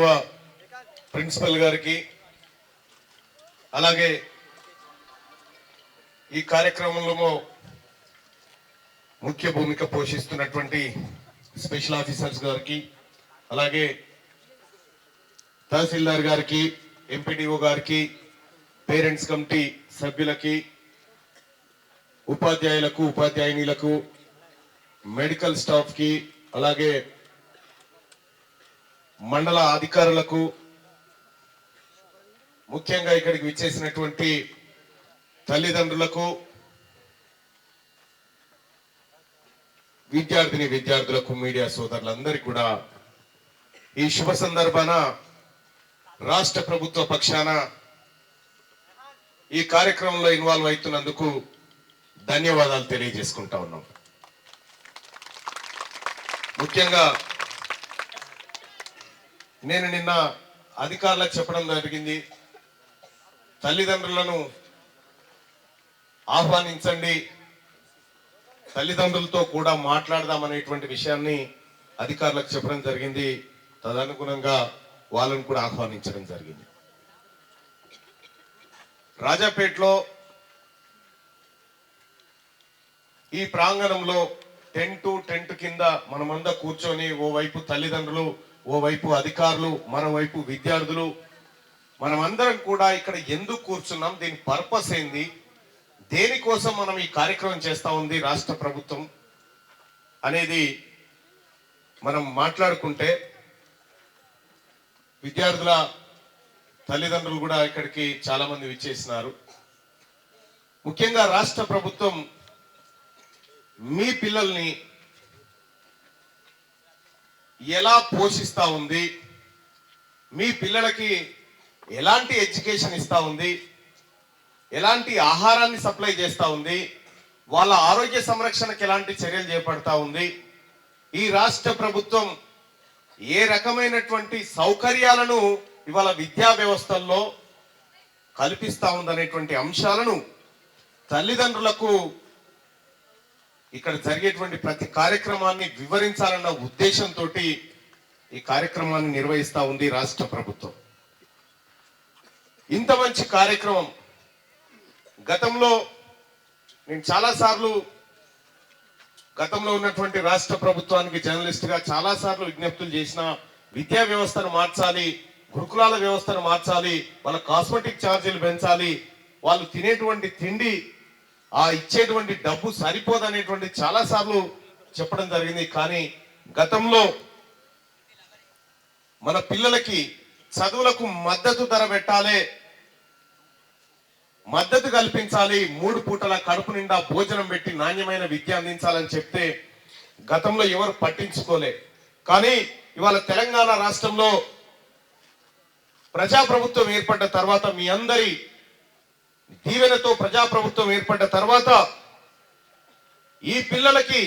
గౌరవ ప్రిన్సిపల్ గారికి అలాగే ఈ కార్యక్రమంలో ముఖ్య భూమిక పోషిస్తున్నటువంటి స్పెషల్ ఆఫీసర్స్ గారికి అలాగే తహసీల్దార్ గారికి ఎంపీడీఓ గారికి పేరెంట్స్ కమిటీ సభ్యులకి ఉపాధ్యాయులకు ఉపాధ్యాయునిలకు మెడికల్ స్టాఫ్ కి అలాగే మండల అధికారులకు ముఖ్యంగా ఇక్కడికి విచ్చేసినటువంటి తల్లిదండ్రులకు విద్యార్థులకు మీడియా సోదరులందరికీ కూడా ఈ శుభ సందర్భాన రాష్ట్ర ప్రభుత్వ పక్షాన ఈ కార్యక్రమంలో ఇన్వాల్వ్ అవుతున్నందుకు ధన్యవాదాలు తెలియజేసుకుంటా ఉన్నాం. ముఖ్యంగా నేను నిన్న అధికారులకు చెప్పడం జరిగింది, తల్లిదండ్రులను ఆహ్వానించండి, తల్లిదండ్రులతో కూడా మాట్లాడదామనేటువంటి విషయాన్ని అధికారులకు చెప్పడం జరిగింది. తదనుగుణంగా వాళ్ళను కూడా ఆహ్వానించడం జరిగింది. రాజాపేటలో ఈ ప్రాంగణంలో టెంట్ కింద మనమంతా కూర్చొని ఓవైపు తల్లిదండ్రులు, ఓవైపు అధికారులు, మరోవైపు విద్యార్థులు, మనమందరం కూడా ఇక్కడ ఎందుకు కూర్చున్నాం, దీని పర్పస్ ఏంది, దేనికోసం మనం ఈ కార్యక్రమం చేస్తా ఉంది రాష్ట్ర ప్రభుత్వం అనేది మనం మాట్లాడుకుంటే విద్యార్థుల తల్లిదండ్రులు కూడా ఇక్కడికి చాలా మంది విచ్చేసినారు. ముఖ్యంగా రాష్ట్ర ప్రభుత్వం మీ పిల్లల్ని ఎలా పోషిస్తా ఉంది, మీ పిల్లలకి ఎలాంటి ఎడ్యుకేషన్ ఇస్తా ఉంది, ఎలాంటి ఆహారాన్ని సప్లై చేస్తా ఉంది, వాళ్ళ ఆరోగ్య సంరక్షణకు ఎలాంటి చర్యలు చేపడతా ఉంది, ఈ రాష్ట్ర ప్రభుత్వం ఏ రకమైనటువంటి సౌకర్యాలను ఇవాళ విద్యా వ్యవస్థల్లో కల్పిస్తా ఉందనేటువంటి అంశాలను తల్లిదండ్రులకు ఇక్కడ జరిగేటువంటి ప్రతి కార్యక్రమాన్ని వివరించాలన్న ఉద్దేశంతో ఈ కార్యక్రమాన్ని నిర్వహిస్తా ఉంది రాష్ట్ర ప్రభుత్వం. ఇంత మంచి కార్యక్రమం గతంలో నేను చాలాసార్లు గతంలో ఉన్నటువంటి రాష్ట్ర ప్రభుత్వానికి జర్నలిస్ట్ గా చాలాసార్లు విజ్ఞప్తులు చేసిన, విద్యా వ్యవస్థను మార్చాలి, గురుకులాల వ్యవస్థను మార్చాలి, వాళ్ళ కాస్మెటిక్ ఛార్జీలు పెంచాలి, వాళ్ళు తినేటువంటి తిండి ఆ ఇచ్చేటువంటి డబ్బు సరిపోదనేటువంటి చాలాసార్లు చెప్పడం జరిగింది. కానీ గతంలో మన పిల్లలకి చదువులకు మద్దతు ధర పెట్టాలి, మద్దతు కల్పించాలి, 3 పూటల కడుపు నిండా భోజనం పెట్టి నాణ్యమైన విద్య అందించాలని చెప్తే గతంలో ఎవరు పట్టించుకోలే. కానీ ఇవాళ తెలంగాణ రాష్ట్రంలో ప్రజాప్రభుత్వం ఏర్పడ్డ తర్వాత, మీ అందరి దీవెనతో ప్రజాప్రభుత్వం ఏర్పడ్డ తర్వాత ఈ పిల్లలకి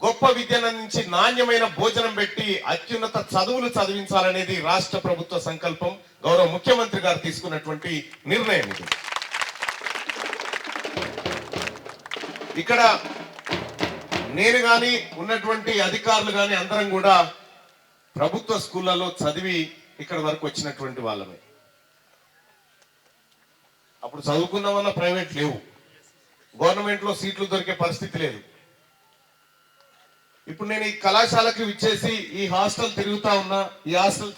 గొప్ప విద్యను అందించి నాణ్యమైన భోజనం పెట్టి అత్యున్నత చదువులు చదివించాలనేది రాష్ట్ర ప్రభుత్వ సంకల్పం, గౌరవ ముఖ్యమంత్రి గారు తీసుకున్నటువంటి నిర్ణయం ఇది. ఇక్కడ నేను గాని ఉన్నటువంటి అధికారులు గాని అందరం కూడా ప్రభుత్వ స్కూళ్లలో చదివి ఇక్కడ వరకు వచ్చినటువంటి వాళ్ళమే. అప్పుడు చదువుకుందామన్న ప్రైవేట్ లేవు, గవర్నమెంట్ లో సీట్లు దొరికే పరిస్థితి లేదు. ఇప్పుడు నేను ఈ కళాశాలకు విచ్చేసి ఈ హాస్టల్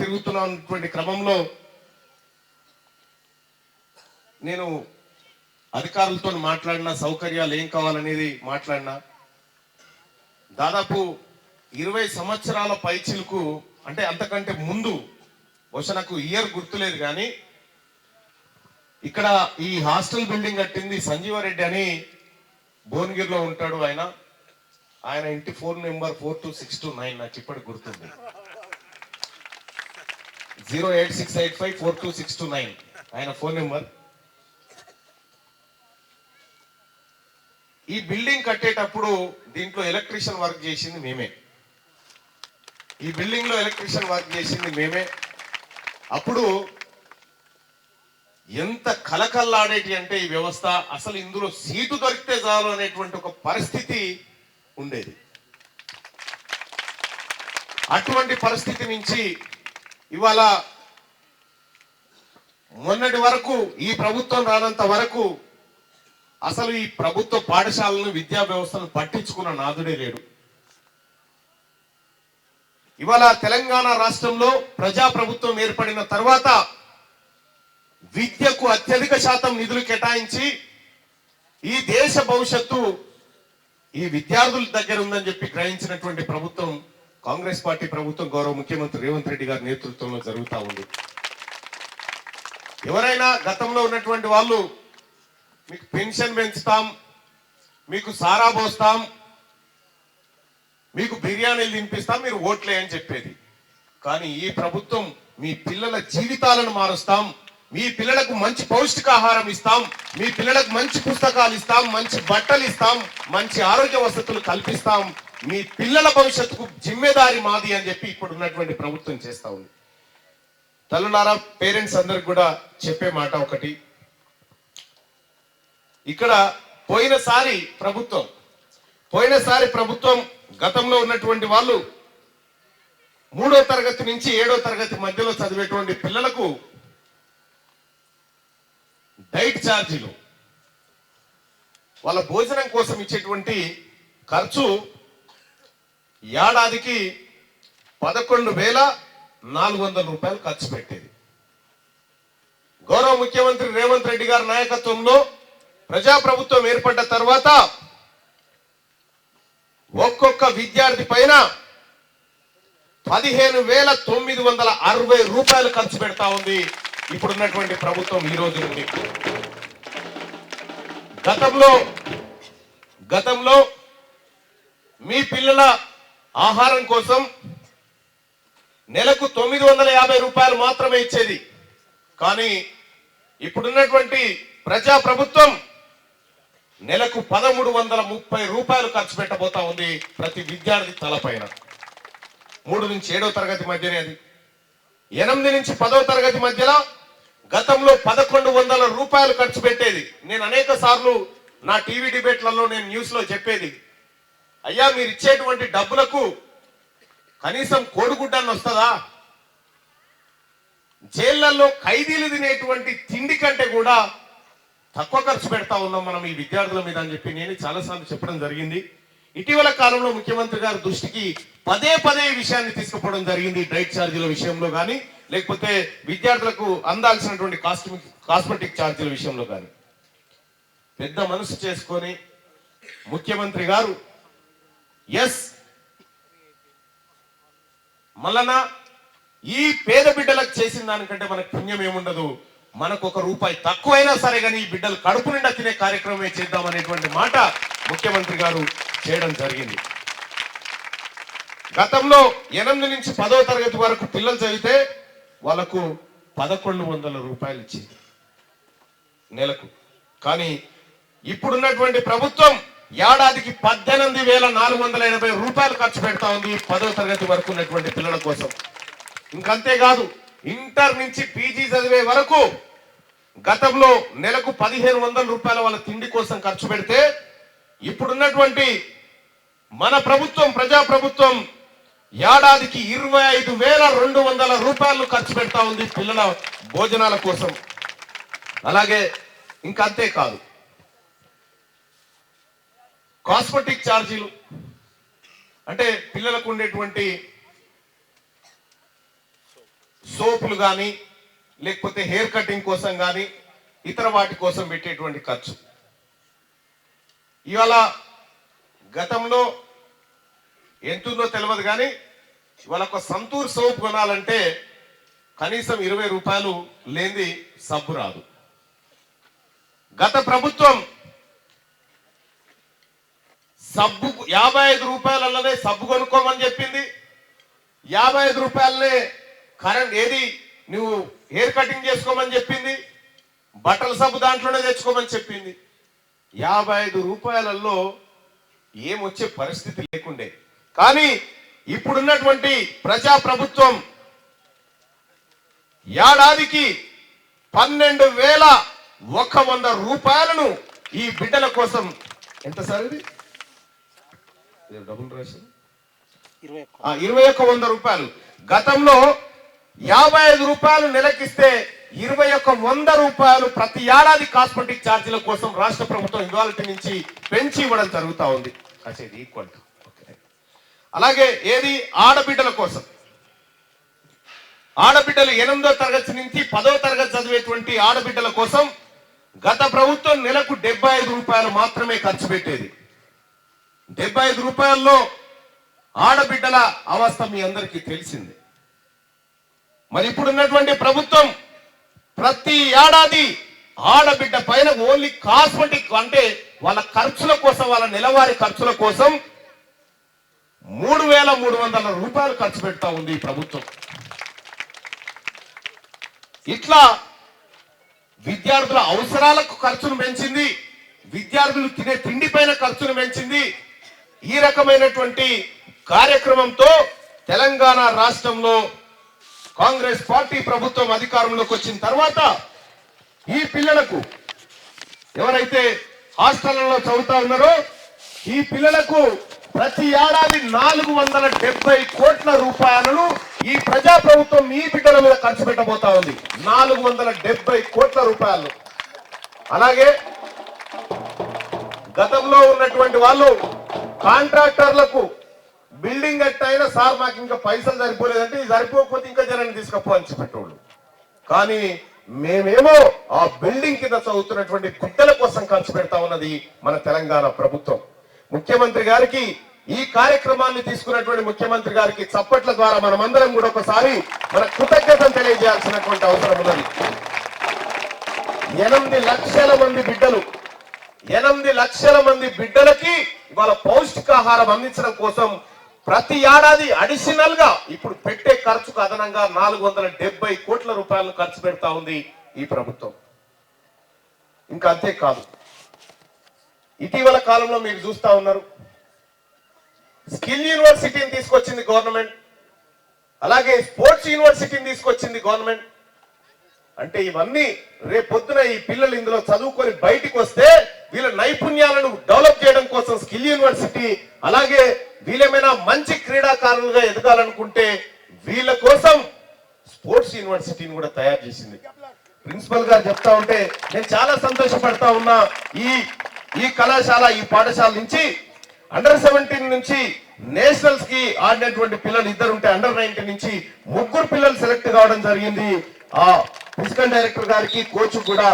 తిరుగుతున్నటువంటి క్రమంలో నేను అధికారులతో మాట్లాడినా, సౌకర్యాలు ఏం కావాలనేది మాట్లాడినా, దాదాపు 20 సంవత్సరాల పైచిలకు, అంటే అంతకంటే ముందు, బహుశా నాకు ఇయర్ గుర్తులేదు కానీ ఇక్కడ ఈ హాస్టల్ బిల్డింగ్ కట్టింది సంజీవారెడ్డి అని భువనగిరిలో ఉంటాడు. ఆయన ఇంటి ఫోన్ నెంబర్ 42629 నాకు ఇప్పటికి గుర్తుంది. 086854262 ఆయన ఫోన్ నెంబర్. ఈ బిల్డింగ్ కట్టేటప్పుడు దీంట్లో ఎలక్ట్రీషియన్ వర్క్ చేసింది మేమే, ఈ బిల్డింగ్ లో ఎలక్ట్రీషియన్ వర్క్ చేసింది మేమే. అప్పుడు ఎంత కలకల్లాడేటి అంటే ఈ వ్యవస్థ, అసలు ఇందులో సీటు దొరికితే చాలు అనేటువంటి ఒక పరిస్థితి ఉండేది. అటువంటి పరిస్థితి నుంచి ఇవాళ మొన్నటి వరకు ఈ ప్రభుత్వం రానంత వరకు అసలు ఈ ప్రభుత్వ పాఠశాలను విద్యా వ్యవస్థను పట్టించుకున్న నాదుడే లేడు. ఇవాళ తెలంగాణ రాష్ట్రంలో ప్రజాప్రభుత్వం ఏర్పడిన తర్వాత విద్యకు అత్యధిక శాతం నిధులు కేటాయించి ఈ దేశ భవిష్యత్తు ఈ విద్యార్థుల దగ్గర ఉందని చెప్పి గ్రహించినటువంటి ప్రభుత్వం కాంగ్రెస్ పార్టీ ప్రభుత్వం గౌరవ ముఖ్యమంత్రి రేవంత్ రెడ్డి గారి నేతృత్వంలో జరుగుతూ ఉంది. ఎవరైనా గతంలో ఉన్నటువంటి వాళ్ళు మీకు పెన్షన్ పెంచుతాం, మీకు సారా పోస్తాం, మీకు బిర్యానీలు తినిపిస్తాం, మీరు ఓట్లే అని చెప్పేది. కానీ ఈ ప్రభుత్వం మీ పిల్లల జీవితాలను మారుస్తాం, మీ పిల్లలకు మంచి పౌష్టికాహారం ఇస్తాం, మీ పిల్లలకు మంచి పుస్తకాలు ఇస్తాం, మంచి బట్టలు ఇస్తాం, మంచి ఆరోగ్య వసతులు కల్పిస్తాం, మీ పిల్లల భవిష్యత్తుకు జిమ్మెదారి మాది అని చెప్పి ఇప్పుడు ఉన్నటువంటి ప్రభుత్వం చేస్తా ఉంది. తల్లులారా, పేరెంట్స్ అందరికి కూడా చెప్పే మాట ఒకటి, ఇక్కడ పోయినసారి ప్రభుత్వం గతంలో ఉన్నటువంటి వాళ్ళు 3వ తరగతి నుంచి 7వ తరగతి మధ్యలో చదివేటువంటి పిల్లలకు డైట్ ఛార్జీలు, వాళ్ళ భోజనం కోసం ఇచ్చేటువంటి ఖర్చు ఏడాదికి 11,400 రూపాయలు ఖర్చు పెట్టేది. గౌరవ ముఖ్యమంత్రి రేవంత్ రెడ్డి గారి నాయకత్వంలో ప్రజాప్రభుత్వం ఏర్పడ్డ తర్వాత ఒక్కొక్క విద్యార్థి పైన 15,960 రూపాయలు ఖర్చు పెడతా ఉంది ఇప్పుడున్నటువంటి ప్రభుత్వం ఈ రోజు నుండి. గతంలో మీ పిల్లల ఆహారం కోసం నెలకు 950 రూపాయలు మాత్రమే ఇచ్చేది. కానీ ఇప్పుడున్నటువంటి ప్రజా ప్రభుత్వం నెలకు 1,330 రూపాయలు ఖర్చు పెట్టబోతా ఉంది ప్రతి విద్యార్థి తలపైన. 3 నుంచి 7వ తరగతి మధ్యనే అది. 8 నుంచి 10వ తరగతి మధ్యలో గతంలో 1,100 రూపాయలు ఖర్చు పెట్టేది. నేను అనేక సార్లు నా టీవీ డిబేట్లలో నేను న్యూస్ లో చెప్పేది, అయ్యా మీరు ఇచ్చేటువంటి డబ్బులకు కనీసం కోడిగుడ్డని వస్తుందా? జైళ్లలో ఖైదీలు తినేటువంటి తిండి కంటే కూడా తక్కువ ఖర్చు పెడతా ఉన్నాం మనం ఈ విద్యార్థుల మీద అని చెప్పి నేను చాలాసార్లు చెప్పడం జరిగింది. ఇటీవల కాలంలో ముఖ్యమంత్రి గారి దృష్టికి పదే ఈ విషయాన్ని తీసుకుపోవడం జరిగింది. డైట్ ఛార్జీల విషయంలో కానీ, లేకపోతే విద్యార్థులకు అందాల్సినటువంటి కాస్మెటిక్ ఛార్జీల విషయంలో కానీ పెద్ద మనసు చేసుకొని ముఖ్యమంత్రి గారు మళ్ళనా ఈ పేద బిడ్డలకు చేసిన దానికంటే మనకు పుణ్యం ఏముండదు, మనకు 1 రూపాయి తక్కువైనా సరే కానీ ఈ బిడ్డలు కడుపు నిండా తినే కార్యక్రమమే చేద్దాం అనేటువంటి మాట ముఖ్యమంత్రి గారు చేయడం జరిగింది. గతంలో 8 నుంచి 10వ తరగతి వరకు పిల్లలు చదివితే వాళ్ళకు 1,100 రూపాయలు ఇచ్చింది నెలకు. కానీ ఇప్పుడున్నటువంటి ప్రభుత్వం ఏడాదికి 18,480 రూపాయలు ఖర్చు పెడతా ఉంది 10వ తరగతి వరకు ఉన్నటువంటి పిల్లల కోసం. ఇంకంతేకాదు, ఇంటర్ నుంచి పీజీ చదివే వరకు గతంలో నెలకు 1,500 రూపాయల వాళ్ళ తిండి కోసం ఖర్చు పెడితే ఇప్పుడున్నటువంటి మన ప్రభుత్వం ప్రజాప్రభుత్వం ఏడాదికి 25,200 రూపాయలు ఖర్చు పెడతా ఉంది పిల్లల భోజనాల కోసం. అలాగే ఇంకంతేకాదు, కాస్మెటిక్ ఛార్జీలు అంటే పిల్లలకు ఉండేటువంటి సోపులు కానీ, లేకపోతే హెయిర్ కటింగ్ కోసం కానీ, ఇతర వాటి కోసం పెట్టేటువంటి ఖర్చు. ఇవాళ గతంలో ఎంతుందో తెలియదు కానీ ఇవాళ ఒక సంతూర్ సోప్ కొనాలంటే కనీసం 20 రూపాయలు లేనిది సబ్బు రాదు. గత ప్రభుత్వం సబ్బు 55 రూపాయలలోనే సబ్బు కొనుక్కోమని చెప్పింది. 55 రూపాయలనే కరెంట్ ఏది నువ్వు హెయిర్ కటింగ్ చేసుకోమని చెప్పింది. బట్టల సబ్బు దాంట్లోనే తెచ్చుకోమని చెప్పింది. 55 రూపాయలలో ఏమొచ్చే పరిస్థితి లేకుండే. కానీ ఇప్పుడున్నటువంటి ప్రజా ప్రభుత్వం ఏడాదికి 12,100 రూపాయలను ఈ బిడ్డల కోసం, ఎంత సార్ ఇది డబుల్ రేషన్ 21,100 రూపాయలు. గతంలో 55 రూపాయలు నెలకిస్తే 2100 రూపాయలు ప్రతి ఏడాది కాస్మెటిక్ ఛార్జీల కోసం రాష్ట్ర ప్రభుత్వం ఇవాళ నుంచి పెంచి ఇవ్వడం జరుగుతూ ఉంది. ఈక్వల్ టు అలాగే ఏది ఆడబిడ్డల కోసం, ఆడబిడ్డలు 8వ తరగతి నుంచి 10వ తరగతి చదివేటువంటి ఆడబిడ్డల కోసం గత ప్రభుత్వం నెలకు 75 రూపాయలు మాత్రమే ఖర్చు పెట్టేది. 75 రూపాయల్లో ఆడబిడ్డల అవస్థ మీ అందరికీ తెలిసింది. మరి ఇప్పుడున్నటువంటి ప్రభుత్వం ప్రతి ఏడాది ఆడబిడ్డ పైన ఓన్లీ కాస్మెటిక్ అంటే వాళ్ళ ఖర్చుల కోసం, వాళ్ళ నెలవారీ ఖర్చుల కోసం 3300 రూపాయలు ఖర్చు పెడతా ఉంది ఈ ప్రభుత్వం. ఇట్లా విద్యార్థుల అవసరాలకు ఖర్చును పెంచింది, విద్యార్థులు తినే తిండి పైన ఖర్చును పెంచింది. ఈ రకమైనటువంటి కార్యక్రమంతో తెలంగాణ రాష్ట్రంలో కాంగ్రెస్ పార్టీ ప్రభుత్వం అధికారంలోకి వచ్చిన తర్వాత ఈ పిల్లలకు ఎవరైతే హాస్టళ్లలో చదువుతా ఉన్నారో ఈ పిల్లలకు ప్రతి ఏడాది 470 కోట్ల రూపాయలను ఈ ప్రజా ప్రభుత్వం మీ బిడ్డల మీద ఖర్చు పెట్టబోతా ఉంది. 470 కోట్ల రూపాయలు. అలాగే గతంలో ఉన్నటువంటి వాళ్ళు కాంట్రాక్టర్లకు బిల్డింగ్ అయినా సార్ మాకు ఇంకా పైసలు సరిపోలేదంటే సరిపోకపోతే ఇంకా జనాన్ని తీసుకపో అని చెప్పేటోళ్ళు. కానీ మేమేమో ఆ బిల్డింగ్ కింద చదువుతున్నటువంటి బిడ్డల కోసం ఖర్చు పెడతా ఉన్నది మన తెలంగాణ ప్రభుత్వం. ముఖ్యమంత్రి గారికి ఈ కార్యక్రమాన్ని తీసుకున్నటువంటి ముఖ్యమంత్రి గారికి చప్పట్ల ద్వారా మనమందరం కూడా ఒకసారి మన కృతజ్ఞతను తెలియజేయాల్సినటువంటి అవసరం ఉన్నది. 8 లక్షల మంది బిడ్డలు, 8 లక్షల మంది బిడ్డలకి ఇవాళ పౌష్టికాహారం అందించడం కోసం ప్రతి ఏడాది అడిషనల్ గా ఇప్పుడు పెట్టే ఖర్చుకు అదనంగా 470 కోట్ల రూపాయలను ఖర్చు పెడతా ఉంది ఈ ప్రభుత్వం. ఇంకా అంతేకాదు, ఇటీవల కాలంలో మీరు చూస్తా ఉన్నారు స్కిల్ యూనివర్సిటీని తీసుకొచ్చింది గవర్నమెంట్, అలాగే స్పోర్ట్స్ యూనివర్సిటీని తీసుకొచ్చింది గవర్నమెంట్. అంటే ఇవన్నీ రేపొద్దున ఈ పిల్లలు ఇందులో చదువుకొని బయటికి వస్తే వీళ్ళ నైపుణ్యాలను డెవలప్ చేయడం కోసం స్కిల్ యూనివర్సిటీ, అలాగే వీళ్ళేమైనా మంచి క్రీడాకారులుగా ఎదగాలనుకుంటే వీళ్ళ కోసం స్పోర్ట్స్ యూనివర్సిటీని కూడా తయారు చేసింది. ప్రిన్సిపల్ గారు చెప్తా ఉంటే నేను చాలా సంతోషపడతా ఉన్నా. ఈ కళాశాల, ఈ పాఠశాల నుంచి అండర్ 17 నుంచి నేషనల్స్ కి ఆడినటువంటి పిల్లలు 2 ఉంటే అండర్ 19 నుంచి 3 పిల్లలు సెలెక్ట్ కావడం జరిగింది. ఆ ఫిజికల్ డైరెక్టర్ గారికి, కోచ్ కూడా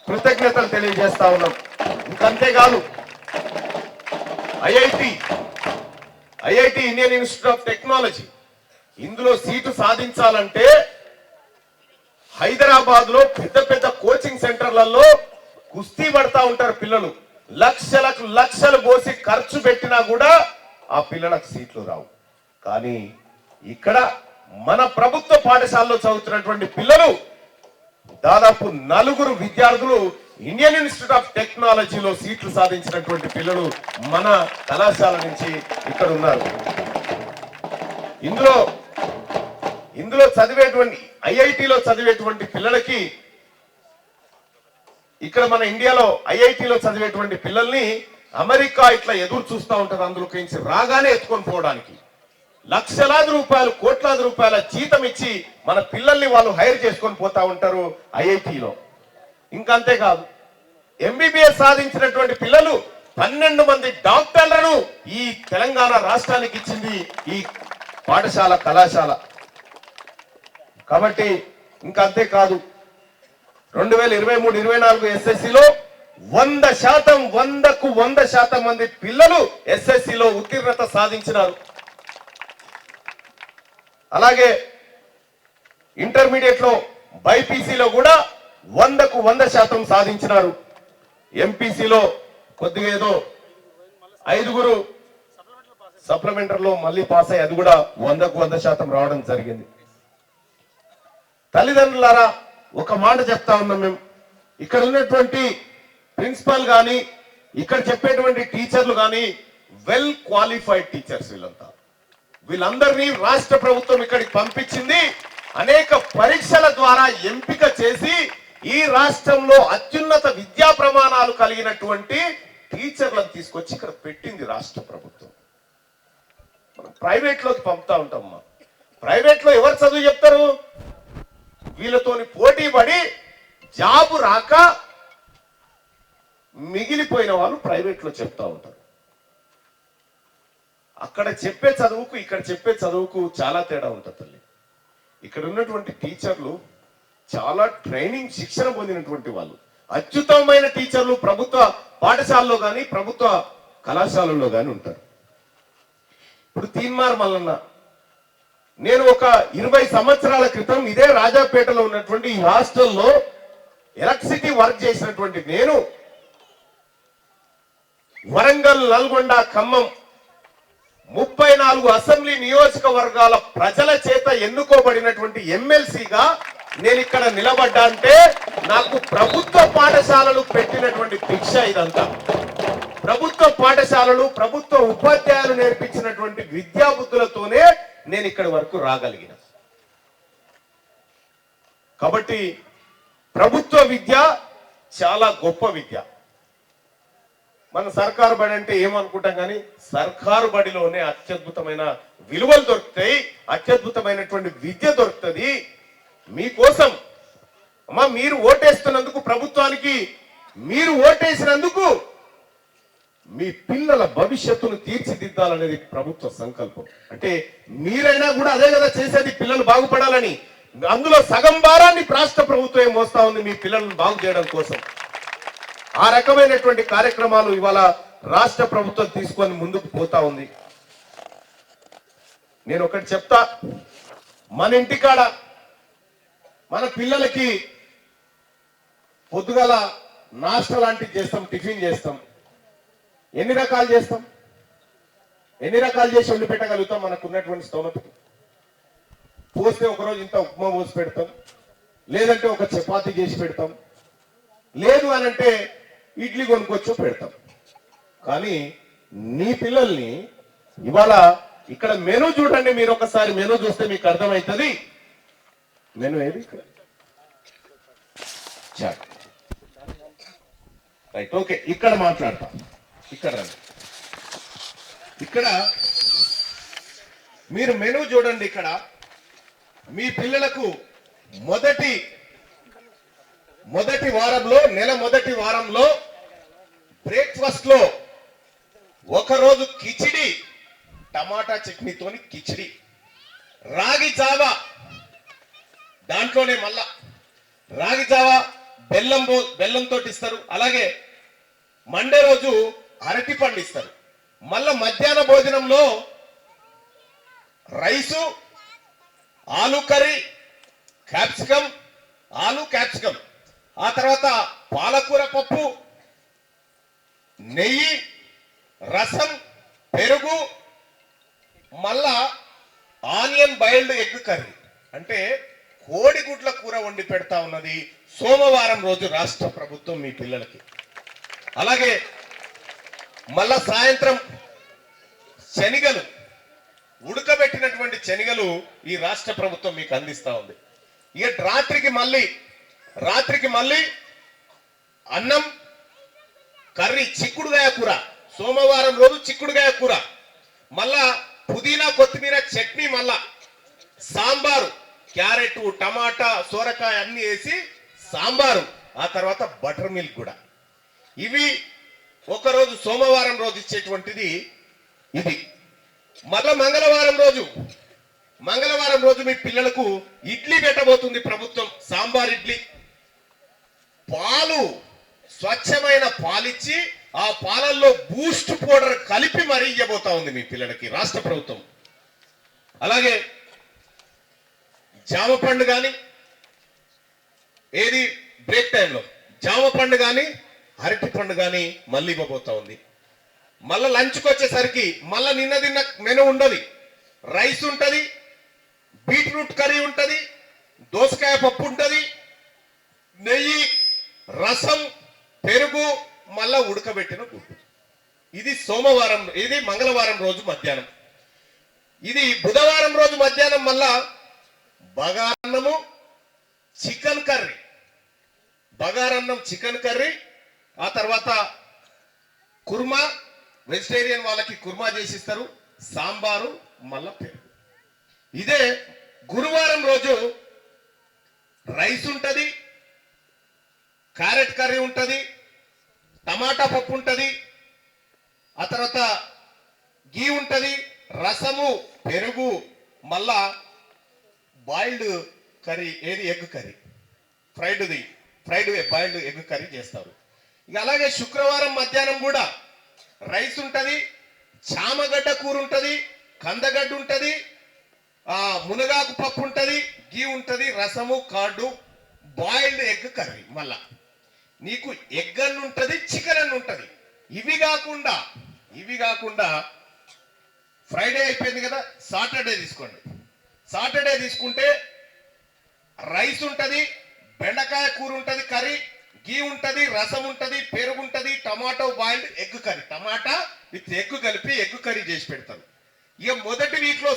కృతజ్ఞతలు తెలియజేస్తా ఉన్నాం. ఇంకంతేకాదు IIT Indian Institute of Technology ఇందులో సీటు సాధించాలంటే హైదరాబాద్ లో పెద్ద పెద్ద కోచింగ్ సెంటర్లలో కుస్తీ పడతా ఉంటారు పిల్లలు. లక్షలు పోసి ఖర్చు పెట్టినా కూడా ఆ పిల్లలకు సీట్లు రావు. కానీ ఇక్కడ మన ప్రభుత్వ పాఠశాలలో చదువుతున్నటువంటి పిల్లలు దాదాపు 4 విద్యార్థులు ఇండియన్ ఇన్స్టిట్యూట్ ఆఫ్ టెక్నాలజీలో సీట్లు సాధించినటువంటి పిల్లలు మన కళాశాల నుంచి ఇక్కడ ఉన్నారు. ఇందులో చదివేటువంటి ఐఐటిలో చదివేటువంటి పిల్లలకి, ఇక్కడ మన ఇండియాలో ఐఐటిలో చదివేటువంటి పిల్లల్ని అమెరికా ఇట్లా ఎదురు చూస్తూ ఉంటది. అందులోకి రాగానే ఎత్తుకొని పోవడానికి లక్షలాది రూపాయలు, కోట్లాది రూపాయల జీతం ఇచ్చి మన పిల్లల్ని వాళ్ళు హైర్ చేసుకొని పోతా ఉంటారు ఐఐటిలో. ఇంకా అంతేకాదు, ఎంబీబీఎస్ సాధించినటువంటి పిల్లలు 12 మంది డాక్టర్లను ఈ తెలంగాణ రాష్ట్రానికి ఇచ్చింది ఈ పాఠశాల, కళాశాల. కాబట్టి ఇంకా అంతేకాదు 2023-24 ఎస్ఎస్సిలో 100% మంది పిల్లలు ఎస్ఎస్సిలో ఉత్తీర్ణత సాధించినారు. అలాగే ఇంటర్మీడియట్ లో బైపీసీలో కూడా 100% సాధించినారు. ఎంపీసీలో కొద్దిగా ఏదో 5 సప్లిమెంటరీలో మళ్ళీ పాస్ అయ్యి అది కూడా 100% రావడం జరిగింది. తల్లిదండ్రులారా ఒక మాట చెప్తా ఉన్నాం మేము, ఇక్కడ ఉన్నటువంటి ప్రిన్సిపల్ గాని, ఇక్కడ చెప్పేటువంటి టీచర్లు గాని వెల్ క్వాలిఫైడ్ టీచర్స్. వీళ్ళందరినీ రాష్ట్ర ప్రభుత్వం ఇక్కడికి పంపించింది అనేక పరీక్షల ద్వారా ఎంపిక చేసి ఈ రాష్ట్రంలో అత్యున్నత విద్యా ప్రమాణాలు కలిగినటువంటి టీచర్లను తీసుకొచ్చి ఇక్కడ పెట్టింది రాష్ట్ర ప్రభుత్వం. మనం ప్రైవేట్ లోకి పంపుతా ఉంటాం. ప్రైవేట్ లో ఎవరు చదువు చెప్తారు? వీళ్ళతోని పోటీ పడి జాబు రాక మిగిలిపోయిన వాళ్ళు ప్రైవేట్లో చెప్తా ఉంటారు. అక్కడ చెప్పే చదువుకు ఇక్కడ చెప్పే చదువుకు చాలా తేడా ఉంటుంది తల్లి. ఇక్కడ ఉన్నటువంటి టీచర్లు చాలా ట్రైనింగ్ శిక్షణ పొందినటువంటి వాళ్ళు, అత్యుత్తమమైన టీచర్లు ప్రభుత్వ పాఠశాలలో కానీ ప్రభుత్వ కళాశాలల్లో కానీ ఉంటారు. ఇప్పుడు తీన్మార్ మల్లన్న, నేను ఒక 20 సంవత్సరాల క్రితం ఇదే రాజాపేటలో ఉన్నటువంటి ఈ హాస్టల్లో ఎలక్ట్రిసిటీ వర్క్ చేసినటువంటి నేను వరంగల్, నల్గొండ, ఖమ్మం 34 అసెంబ్లీ నియోజకవర్గాల ప్రజల చేత ఎన్నుకోబడినటువంటి ఎమ్మెల్సీగా నేను ఇక్కడ నిలబడ్డా అంటే నాకు ప్రభుత్వ పాఠశాలలు పెట్టినటువంటి భిక్ష ఇదంతా. ప్రభుత్వ పాఠశాలలు, ప్రభుత్వ ఉపాధ్యాయులు నేర్పించినటువంటి విద్యా బుద్ధులతోనే నేను ఇక్కడి వరకు రాగలిగిన. కాబట్టి ప్రభుత్వ విద్య చాలా గొప్ప విద్య. మన సర్కారు బడి అంటే ఏమనుకుంటాం, కానీ సర్కారు బడిలోనే అత్యద్భుతమైన విలువలు దొరుకుతాయి, అత్యద్భుతమైనటువంటి విద్య దొరుకుతుంది. మీకోసం అమ్మా, మీరు ఓటేస్తున్నందుకు, ప్రభుత్వానికి మీరు ఓటేసినందుకు మీ పిల్లల భవిష్యత్తును తీర్చిదిద్దాలనేది ప్రభుత్వ సంకల్పం. అంటే మీరైనా కూడా అదే కదా చేసేది, పిల్లలు బాగుపడాలని. అందులో సగం భారాన్ని రాష్ట్ర ప్రభుత్వం మోస్తా ఉంది మీ పిల్లలను బాగు చేయడం కోసం. ఆ రకమైనటువంటి కార్యక్రమాలు ఇవాళ రాష్ట్ర ప్రభుత్వం తీసుకొని ముందుకు పోతా ఉంది. నేను ఒకటి చెప్తా, మన ఇంటికాడ మన పిల్లలకి పొద్దుగల నాష్ట లాంటివి చేస్తాం, టిఫిన్ చేస్తాం. ఎన్ని రకాలు చేస్తాం? ఎన్ని రకాలు చేసి వండి పెట్టగలుగుతాం మనకు ఉన్నటువంటి స్తోమతకి? పోస్తే ఒకరోజు ఇంత ఉప్మా పోసి పెడతాం, లేదంటే ఒక చపాతీ చేసి పెడతాం, లేదు అనంటే ఇడ్లీ కొనుక్కొచ్చు పెడతాం. కానీ నీ పిల్లల్ని ఇవాళ ఇక్కడ మెనూ చూడండి, మీరు ఒకసారి మెనూ చూస్తే మీకు అర్థమవుతుంది. మెనూ ఏది? రైట్, ఓకే, ఇక్కడ మాట్లాడతా. ఇక్కడ ఇక్కడ మీరు మెనూ చూడండి. ఇక్కడ మీ పిల్లలకు మొదటి వారంలో, నెల మొదటి వారంలో బ్రేక్ఫాస్ట్ లో ఒకరోజు కిచిడి, టమాటా చట్నీతోని కిచిడి, రాగి జావా, దాంట్లోనే మళ్ళా రాగి జావా బెల్లంతో ఇస్తారు. అలాగే మండే రోజు అరటి పండు ఇస్తారు. మళ్ళా మధ్యాహ్న భోజనంలో రైసు, ఆలు కర్రీ, ఆలు క్యాప్సికం, ఆ తర్వాత పాలకూర పప్పు, నెయ్యి, రసం, పెరుగు, మళ్ళా ఆనియన్ బాయిల్డ్ ఎగ్ కర్రీ. అంటే కోడిగుడ్ల కూర వండి పెడతా ఉన్నది సోమవారం రోజు రాష్ట్ర ప్రభుత్వం మీ పిల్లలకి. అలాగే మళ్ళా సాయంత్రం శనిగలు, ఉడకబెట్టినటువంటి శనిగలు ఈ రాష్ట్ర ప్రభుత్వం మీకు అందిస్తా ఉంది. ఇక రాత్రికి మళ్ళీ అన్నం, కర్రీ, చిక్కుడుగాయ కూర, సోమవారం రోజు చిక్కుడుగాయ కూర, మళ్ళా పుదీనా కొత్తిమీర చట్నీ, మళ్ళా సాంబారు, క్యారెట్, టమాటా, సోరకాయ అన్ని వేసి సాంబారు, ఆ తర్వాత బటర్ మిల్క్ కూడా. ఇవి ఒకరోజు సోమవారం రోజు ఇచ్చేటువంటిది ఇది. మళ్ళా మంగళవారం రోజు మీ పిల్లలకు ఇడ్లీ పెట్టబోతుంది ప్రభుత్వం, సాంబార్ ఇడ్లీ. పాలు, స్వచ్ఛమైన పాలిచ్చి ఆ పాలల్లో బూస్ట్ పౌడర్ కలిపి మరీ ఇవ్వబోతా ఉంది మీ పిల్లలకి రాష్ట్ర ప్రభుత్వం. అలాగే జామ పండు కానీ, ఏది బ్రేక్ టైంలో జామ పండు కానీ, అరటి పండు కానీ మళ్ళీ ఇవ్వబోతా ఉంది. మళ్ళా లంచ్కి వచ్చేసరికి మళ్ళా నిన్న తిన్న మెనూ ఉండదు. రైస్ ఉంటుంది, బీట్రూట్ కర్రీ ఉంటుంది, దోసకాయ పప్పు ఉంటుంది, నెయ్యి, రసం, పెరుగు, మళ్ళా ఉడకబెట్టిన గుడ్డు. ఇది మంగళవారం రోజు మధ్యాహ్నం. ఇది బుధవారం రోజు మధ్యాహ్నం మళ్ళా బగారన్నము, చికెన్ కర్రీ, ఆ తర్వాత కుర్మా, వెజిటేరియన్ వాళ్ళకి కుర్మా చేసిస్తారు, సాంబారు, మళ్ళా పెరుగు. ఇదే గురువారం రోజు కర్రీ ఉంటుంది, టమాటా పప్పు ఉంటుంది, ఆ తర్వాత గీ ఉంటుంది, రసము, పెరుగు, మళ్ళా బాయిల్డ్ కర్రీ, ఏది egg curry, fried boiled egg curry చేస్తారు. ఇక అలాగే శుక్రవారం మధ్యాహ్నం కూడా రైస్ ఉంటుంది, చామగడ్డ కూర ఉంటుంది, కందగడ్డ ఉంటుంది, మునగాకు పప్పు ఉంటుంది, గీ ఉంటుంది, రసము, కార్డు, బాయిల్డ్ ఎగ్ కర్రీ. మళ్ళా నీకు ఎగ్ అన్న ఉంటుంది, చికెన్ అన్న ఉంటుంది. ఇవి కాకుండా ఫ్రైడే అయిపోయింది కదా, సాటర్డే తీసుకోండి. సాటర్డే తీసుకుంటే రైస్ ఉంటుంది, బెండకాయ కూర ఉంటుంది, కర్రీ, గీ ఉంటుంది, రసం ఉంటుంది, పెరుగు ఉంటుంది, tomato boiled egg curry, tomato with egg కలిపి ఎగ్ కర్రీ చేసి పెడతారు. ఇక మొదటి వీక్ లో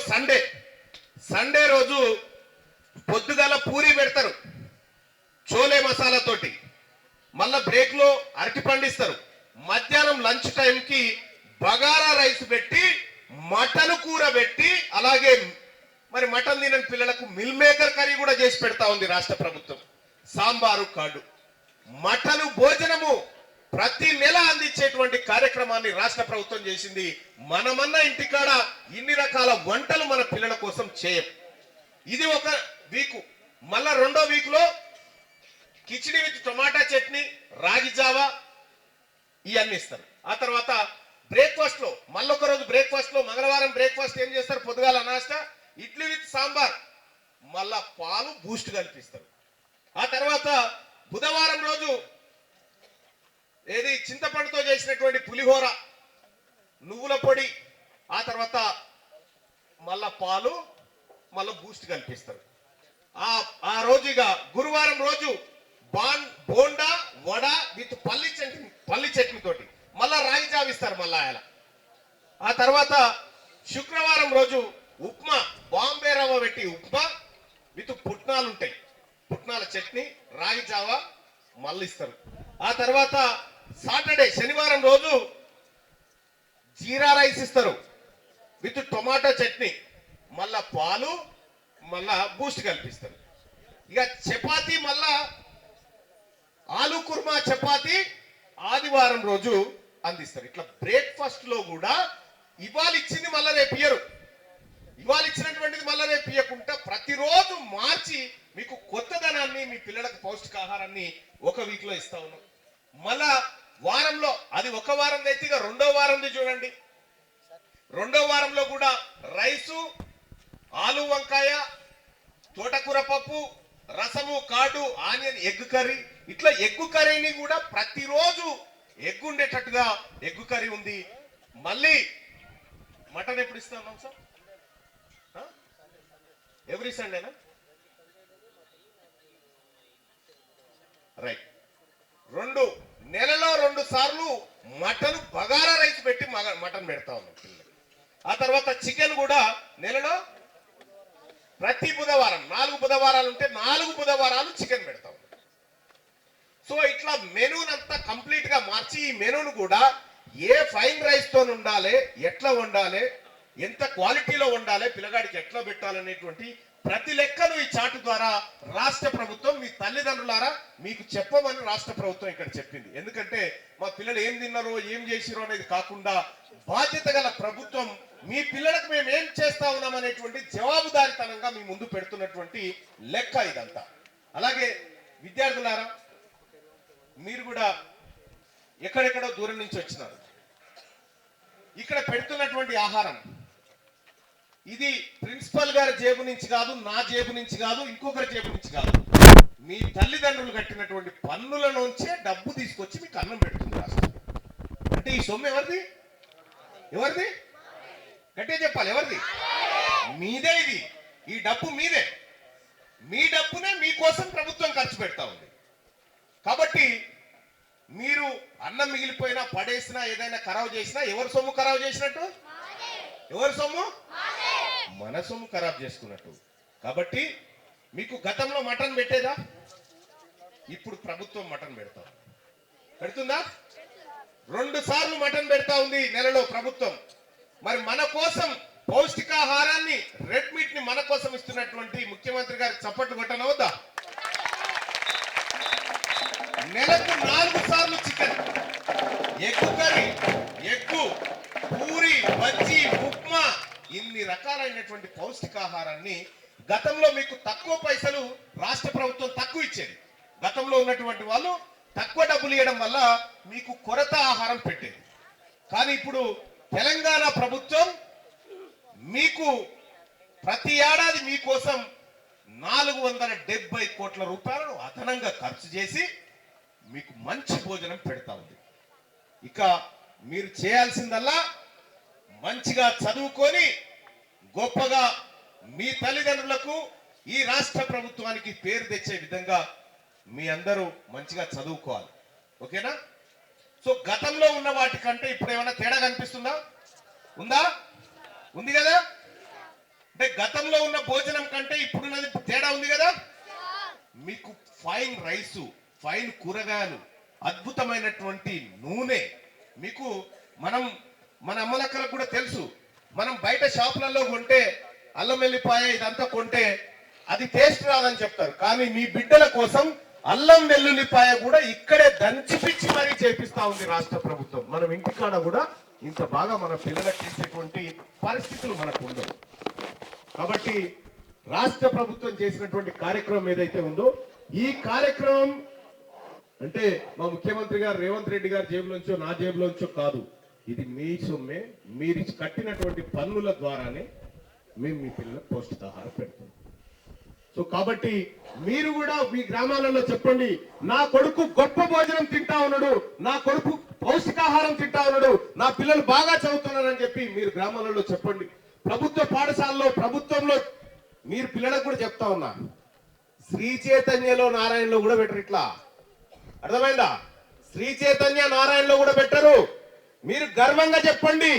సండే రోజు పొద్దుగాల పూరి పెడతారు చోలే మసాలా తోటి. మళ్ళా బ్రేక్ లో అరటి పండిస్తారు. మధ్యాహ్నం లంచ్ టైంకి బగారా రైస్ పెట్టి, మటన్ కూర పెట్టి, అలాగే మరి మటన్ తినని పిల్లలకు మిల్ మేకర్ కర్రీ కూడా చేసి పెడతా ఉంది రాష్ట్ర ప్రభుత్వం. సాంబారు, కార్డు, మటన్ భోజనము ప్రతి నెల అందించేటువంటి కార్యక్రమాన్ని రాష్ట్ర ప్రభుత్వం చేసింది. మనమన్నా ఇంటికాడ ఇన్ని రకాల వంటలు మన పిల్లల కోసం చేయం. ఇది ఒక వీకు. మళ్ళా రెండో వీక్ లో కిచిడి విత్ టొమాటా చట్నీ, రాగి జావా ఇవన్నీ ఇస్తారు. ఆ తర్వాత బ్రేక్ఫాస్ట్ లో మళ్ళొక రోజు బ్రేక్ఫాస్ట్ లో మంగళవారం బ్రేక్ఫాస్ట్ ఏం చేస్తారు? పొద్దుగాల నాస్టా ఇడ్లీ విత్ సాంబార్, మళ్ళా పాలు, బూస్ట్ కల్పిస్తారు. ఆ తర్వాత బుధవారం రోజు ఏది చింతపండుతో చేసినటువంటి పులిహోర, నువ్వుల పొడి, ఆ తర్వాత మళ్ళా పాలు, మళ్ళా బూస్ట్ కల్పిస్తారు. ఆ రోజు ఇక గురువారం రోజు బోండా, వడ విత్ పల్లి చట్నీ తోటి మళ్ళా రాగి జావిస్తారు మళ్ళా ఆయన. ఆ తర్వాత శుక్రవారం రోజు ఉప్మా, బాంబే రవ్వ పెట్టి ఉప్మా విత్ పుట్నాలు ఉంటాయి, పుట్నాల చట్నీ, రాగి జావా మళ్ళీ ఇస్తారు. ఆ తర్వాత సాటర్డే శనివారం రోజు జీరా రైస్ ఇస్తారు విత్ టొమాటో చట్నీ, మళ్ళా పాలు, మళ్ళా బూస్ట్ కల్పిస్తారు. ఇక చపాతీ, మళ్ళా ఆలు కుర్మా చపాతీ ఆదివారం రోజు అందిస్తారు. ఇట్లా బ్రేక్ఫాస్ట్ లో కూడా ఇవాళ ఇచ్చింది మళ్ళా రేపు ఇయ్యరు, ఇవాళ ఇచ్చినటువంటిది మళ్ళా రేపు ఇయ్యకుండా ప్రతిరోజు మార్చి మీకు కొత్తదనాన్ని, మీ పిల్లలకు పౌష్టికాహారాన్ని ఒక వీక్ లో ఇస్తా ఉన్నాం. మళ్ళా వారంలో అది ఒక వారం అయితే ఇక రెండో వారంది చూడండి. రెండో వారంలో కూడా రైసు, ఆలు వంకాయ, తోటకూర పప్పు, రసము, కార్డు, ఆనియన్ ఎగ్ కర్రీ. ఇట్లా ఎగ్ కర్రీని కూడా ప్రతిరోజు ఎగ్ ఉండేటట్టుగా ఎగ్ కర్రీ ఉంది. మళ్ళీ మటన్ ఎప్పుడు ఇస్తాం సార్? ఎవ్రీ సండేనా? రైట్. నెలలో 2 సార్లు మటన్ బగారా రైస్ పెట్టి మటన్ పెడతా ఉన్నాం పిల్లలకి. ఆ తర్వాత చికెన్ కూడా నెలలో ప్రతి బుధవారం 4 బుధవారాలు ఉంటే 4 బుధవారాలు చికెన్ పెడతా ఉన్నాం. సో ఇట్లా మెనూనంతా కంప్లీట్ గా మార్చి, ఈ మెనూను కూడా ఏ ఫైన్ రైస్ తో ఉండాలి, ఎట్లా వండాలి, ఎంత క్వాలిటీలో ఉండాలి, పిల్లగాడికి ఎట్లా పెట్టాలనేటువంటి ప్రతి లెక్కను ఈ చాటు ద్వారా రాష్ట్ర ప్రభుత్వం, మీ తల్లిదండ్రులారా మీకు చెప్పమని రాష్ట్ర ప్రభుత్వం ఇక్కడ చెప్పింది. ఎందుకంటే మా పిల్లలు ఏం తిన్నారో, ఏం చేసిరో అనేది కాకుండా బాధ్యత గల ప్రభుత్వం మీ పిల్లలకు మేము ఏం చేస్తా ఉన్నాం అనేటువంటి జవాబుదారితనంగా మీ ముందు పెడుతున్నటువంటి లెక్క ఇదంతా. అలాగే విద్యార్థులారా, మీరు కూడా ఎక్కడెక్కడో దూరం నుంచి వచ్చినారు. ఇక్కడ పెడుతున్నటువంటి ఆహారం ఇది ప్రిన్సిపల్ గారి జేబు నుంచి కాదు, నా జేబు నుంచి కాదు, ఇంకొకరి జేబు నుంచి కాదు. మీ తల్లిదండ్రులు కట్టినటువంటి పన్నుల నుంచే డబ్బు తీసుకొచ్చి మీకు అన్నం పెడుతుంది రాష్ట్రం. అంటే ఈ సొమ్ము ఎవరిది? గట్టిగా చెప్పాలి, ఎవరిది? మీదే. ఇది ఈ డబ్బు మీదే. మీ డబ్బునే మీకోసం ప్రభుత్వం ఖర్చు పెడతా ఉంది. కాబట్టి మీరు అన్నం మిగిలిపోయినా, పడేసినా, ఏదైనా ఖరాబు చేసినా ఎవరి సొమ్ము ఖరాబు చేసినట్టు? ఎవరి సొమ్ము? మన సొమ్ము ఖరాబు చేసుకున్నట్టు. కాబట్టి మీకు గతంలో మటన్ పెట్టేదా? ఇప్పుడు ప్రభుత్వం మటన్ పెడుతుందా? 2 సార్లు మటన్ పెడతా ఉంది నెలలో ప్రభుత్వం. మరి మన కోసం పౌష్టికాహారాన్ని, రెడ్ మీట్ ని మన కోసం ఇస్తున్నటువంటి ముఖ్యమంత్రి గారికి చప్పట్లు కొట్టనవద్దా? నెలకు 4 అద్భుతమైనటువంటి పౌష్టికాహారాన్ని గతంలో మీకు తక్కువ పైసలు రాష్ట్ర ప్రభుత్వం తక్కువ ఇచ్చేది. గతంలో ఉన్నటువంటి వాళ్ళు తక్కువ డబ్బులు ఇవ్వడం వల్ల మీకు కొరత ఆహారం పెట్టేది. కానీ ఇప్పుడు తెలంగాణ ప్రభుత్వం మీకు ప్రతి ఏడాది మీకోసం 470 కోట్ల రూపాయలను అదనంగా ఖర్చు చేసి మీకు మంచి భోజనం పెడతా ఉంది. ఇక మీరు చేయాల్సిందల్లా మంచిగా చదువుకొని గొప్పగా మీ తల్లిదండ్రులకు ఈ రాష్ట్ర ప్రభుత్వానికి పేరు తెచ్చే విధంగా మీ అందరూ మంచిగా చదువుకోవాలి. ఓకేనా? సో గతంలో ఉన్న వాటికంటే ఇప్పుడు ఏమైనా తేడా కనిపిస్తుందా? ఉందా? ఉంది కదా? అంటే గతంలో ఉన్న భోజనం కంటే ఇప్పుడున్నది తేడా ఉంది కదా? మీకు ఫైన్ రైసు, ఫైన్ కూరగాయలు, అద్భుతమైనటువంటి నూనె. మీకు మన అమ్మలక్కలకు కూడా తెలుసు, మనం బయట షాపులలో కొంటే అల్లం వెల్లిపాయ ఇదంతా కొంటే అది టేస్ట్ రాదని చెప్తారు. కానీ మీ బిడ్డల కోసం అల్లం వెల్లుల్లిపాయ కూడా ఇక్కడే దంచిపిచ్చి మరీ చేపిస్తా ఉంది రాష్ట్ర ప్రభుత్వం. మనం ఇంటికాడ కూడా ఇంత బాగా మన పిల్లలకు చేసేటువంటి పరిస్థితులు మనకు ఉండవు. కాబట్టి రాష్ట్ర ప్రభుత్వం చేసినటువంటి కార్యక్రమం ఏదైతే ఉందో, ఈ కార్యక్రమం అంటే మా ముఖ్యమంత్రి గారు రేవంత్ రెడ్డి గారి జేబులోంచో నా జేబులోంచో కాదు, ఇది మీ సొమ్మే. మీరు కట్టినటువంటి పన్నుల ద్వారానే మేము మీ పిల్లలకు పౌష్టికాహారం పెడతాం. సో కాబట్టి మీరు కూడా మీ గ్రామాలలో చెప్పండి, నా కొడుకు గొప్ప భోజనం తింటా ఉన్నాడు, నా కొడుకు పౌష్టికాహారం తింటా ఉన్నాడు, నా పిల్లలు బాగా చదువుతున్నారని చెప్పి మీరు గ్రామాలలో చెప్పండి. ప్రభుత్వ పాఠశాలలో ప్రభుత్వంలో మీరు పిల్లలకు కూడా చెప్తా ఉన్నా, శ్రీ చైతన్యలో నారాయణలో కూడా పెట్టరు. ఇట్లా అర్థమైందా? శ్రీ చైతన్య నారాయణలో కూడా పెట్టరు. మీరు గర్వంగా చెప్పండి,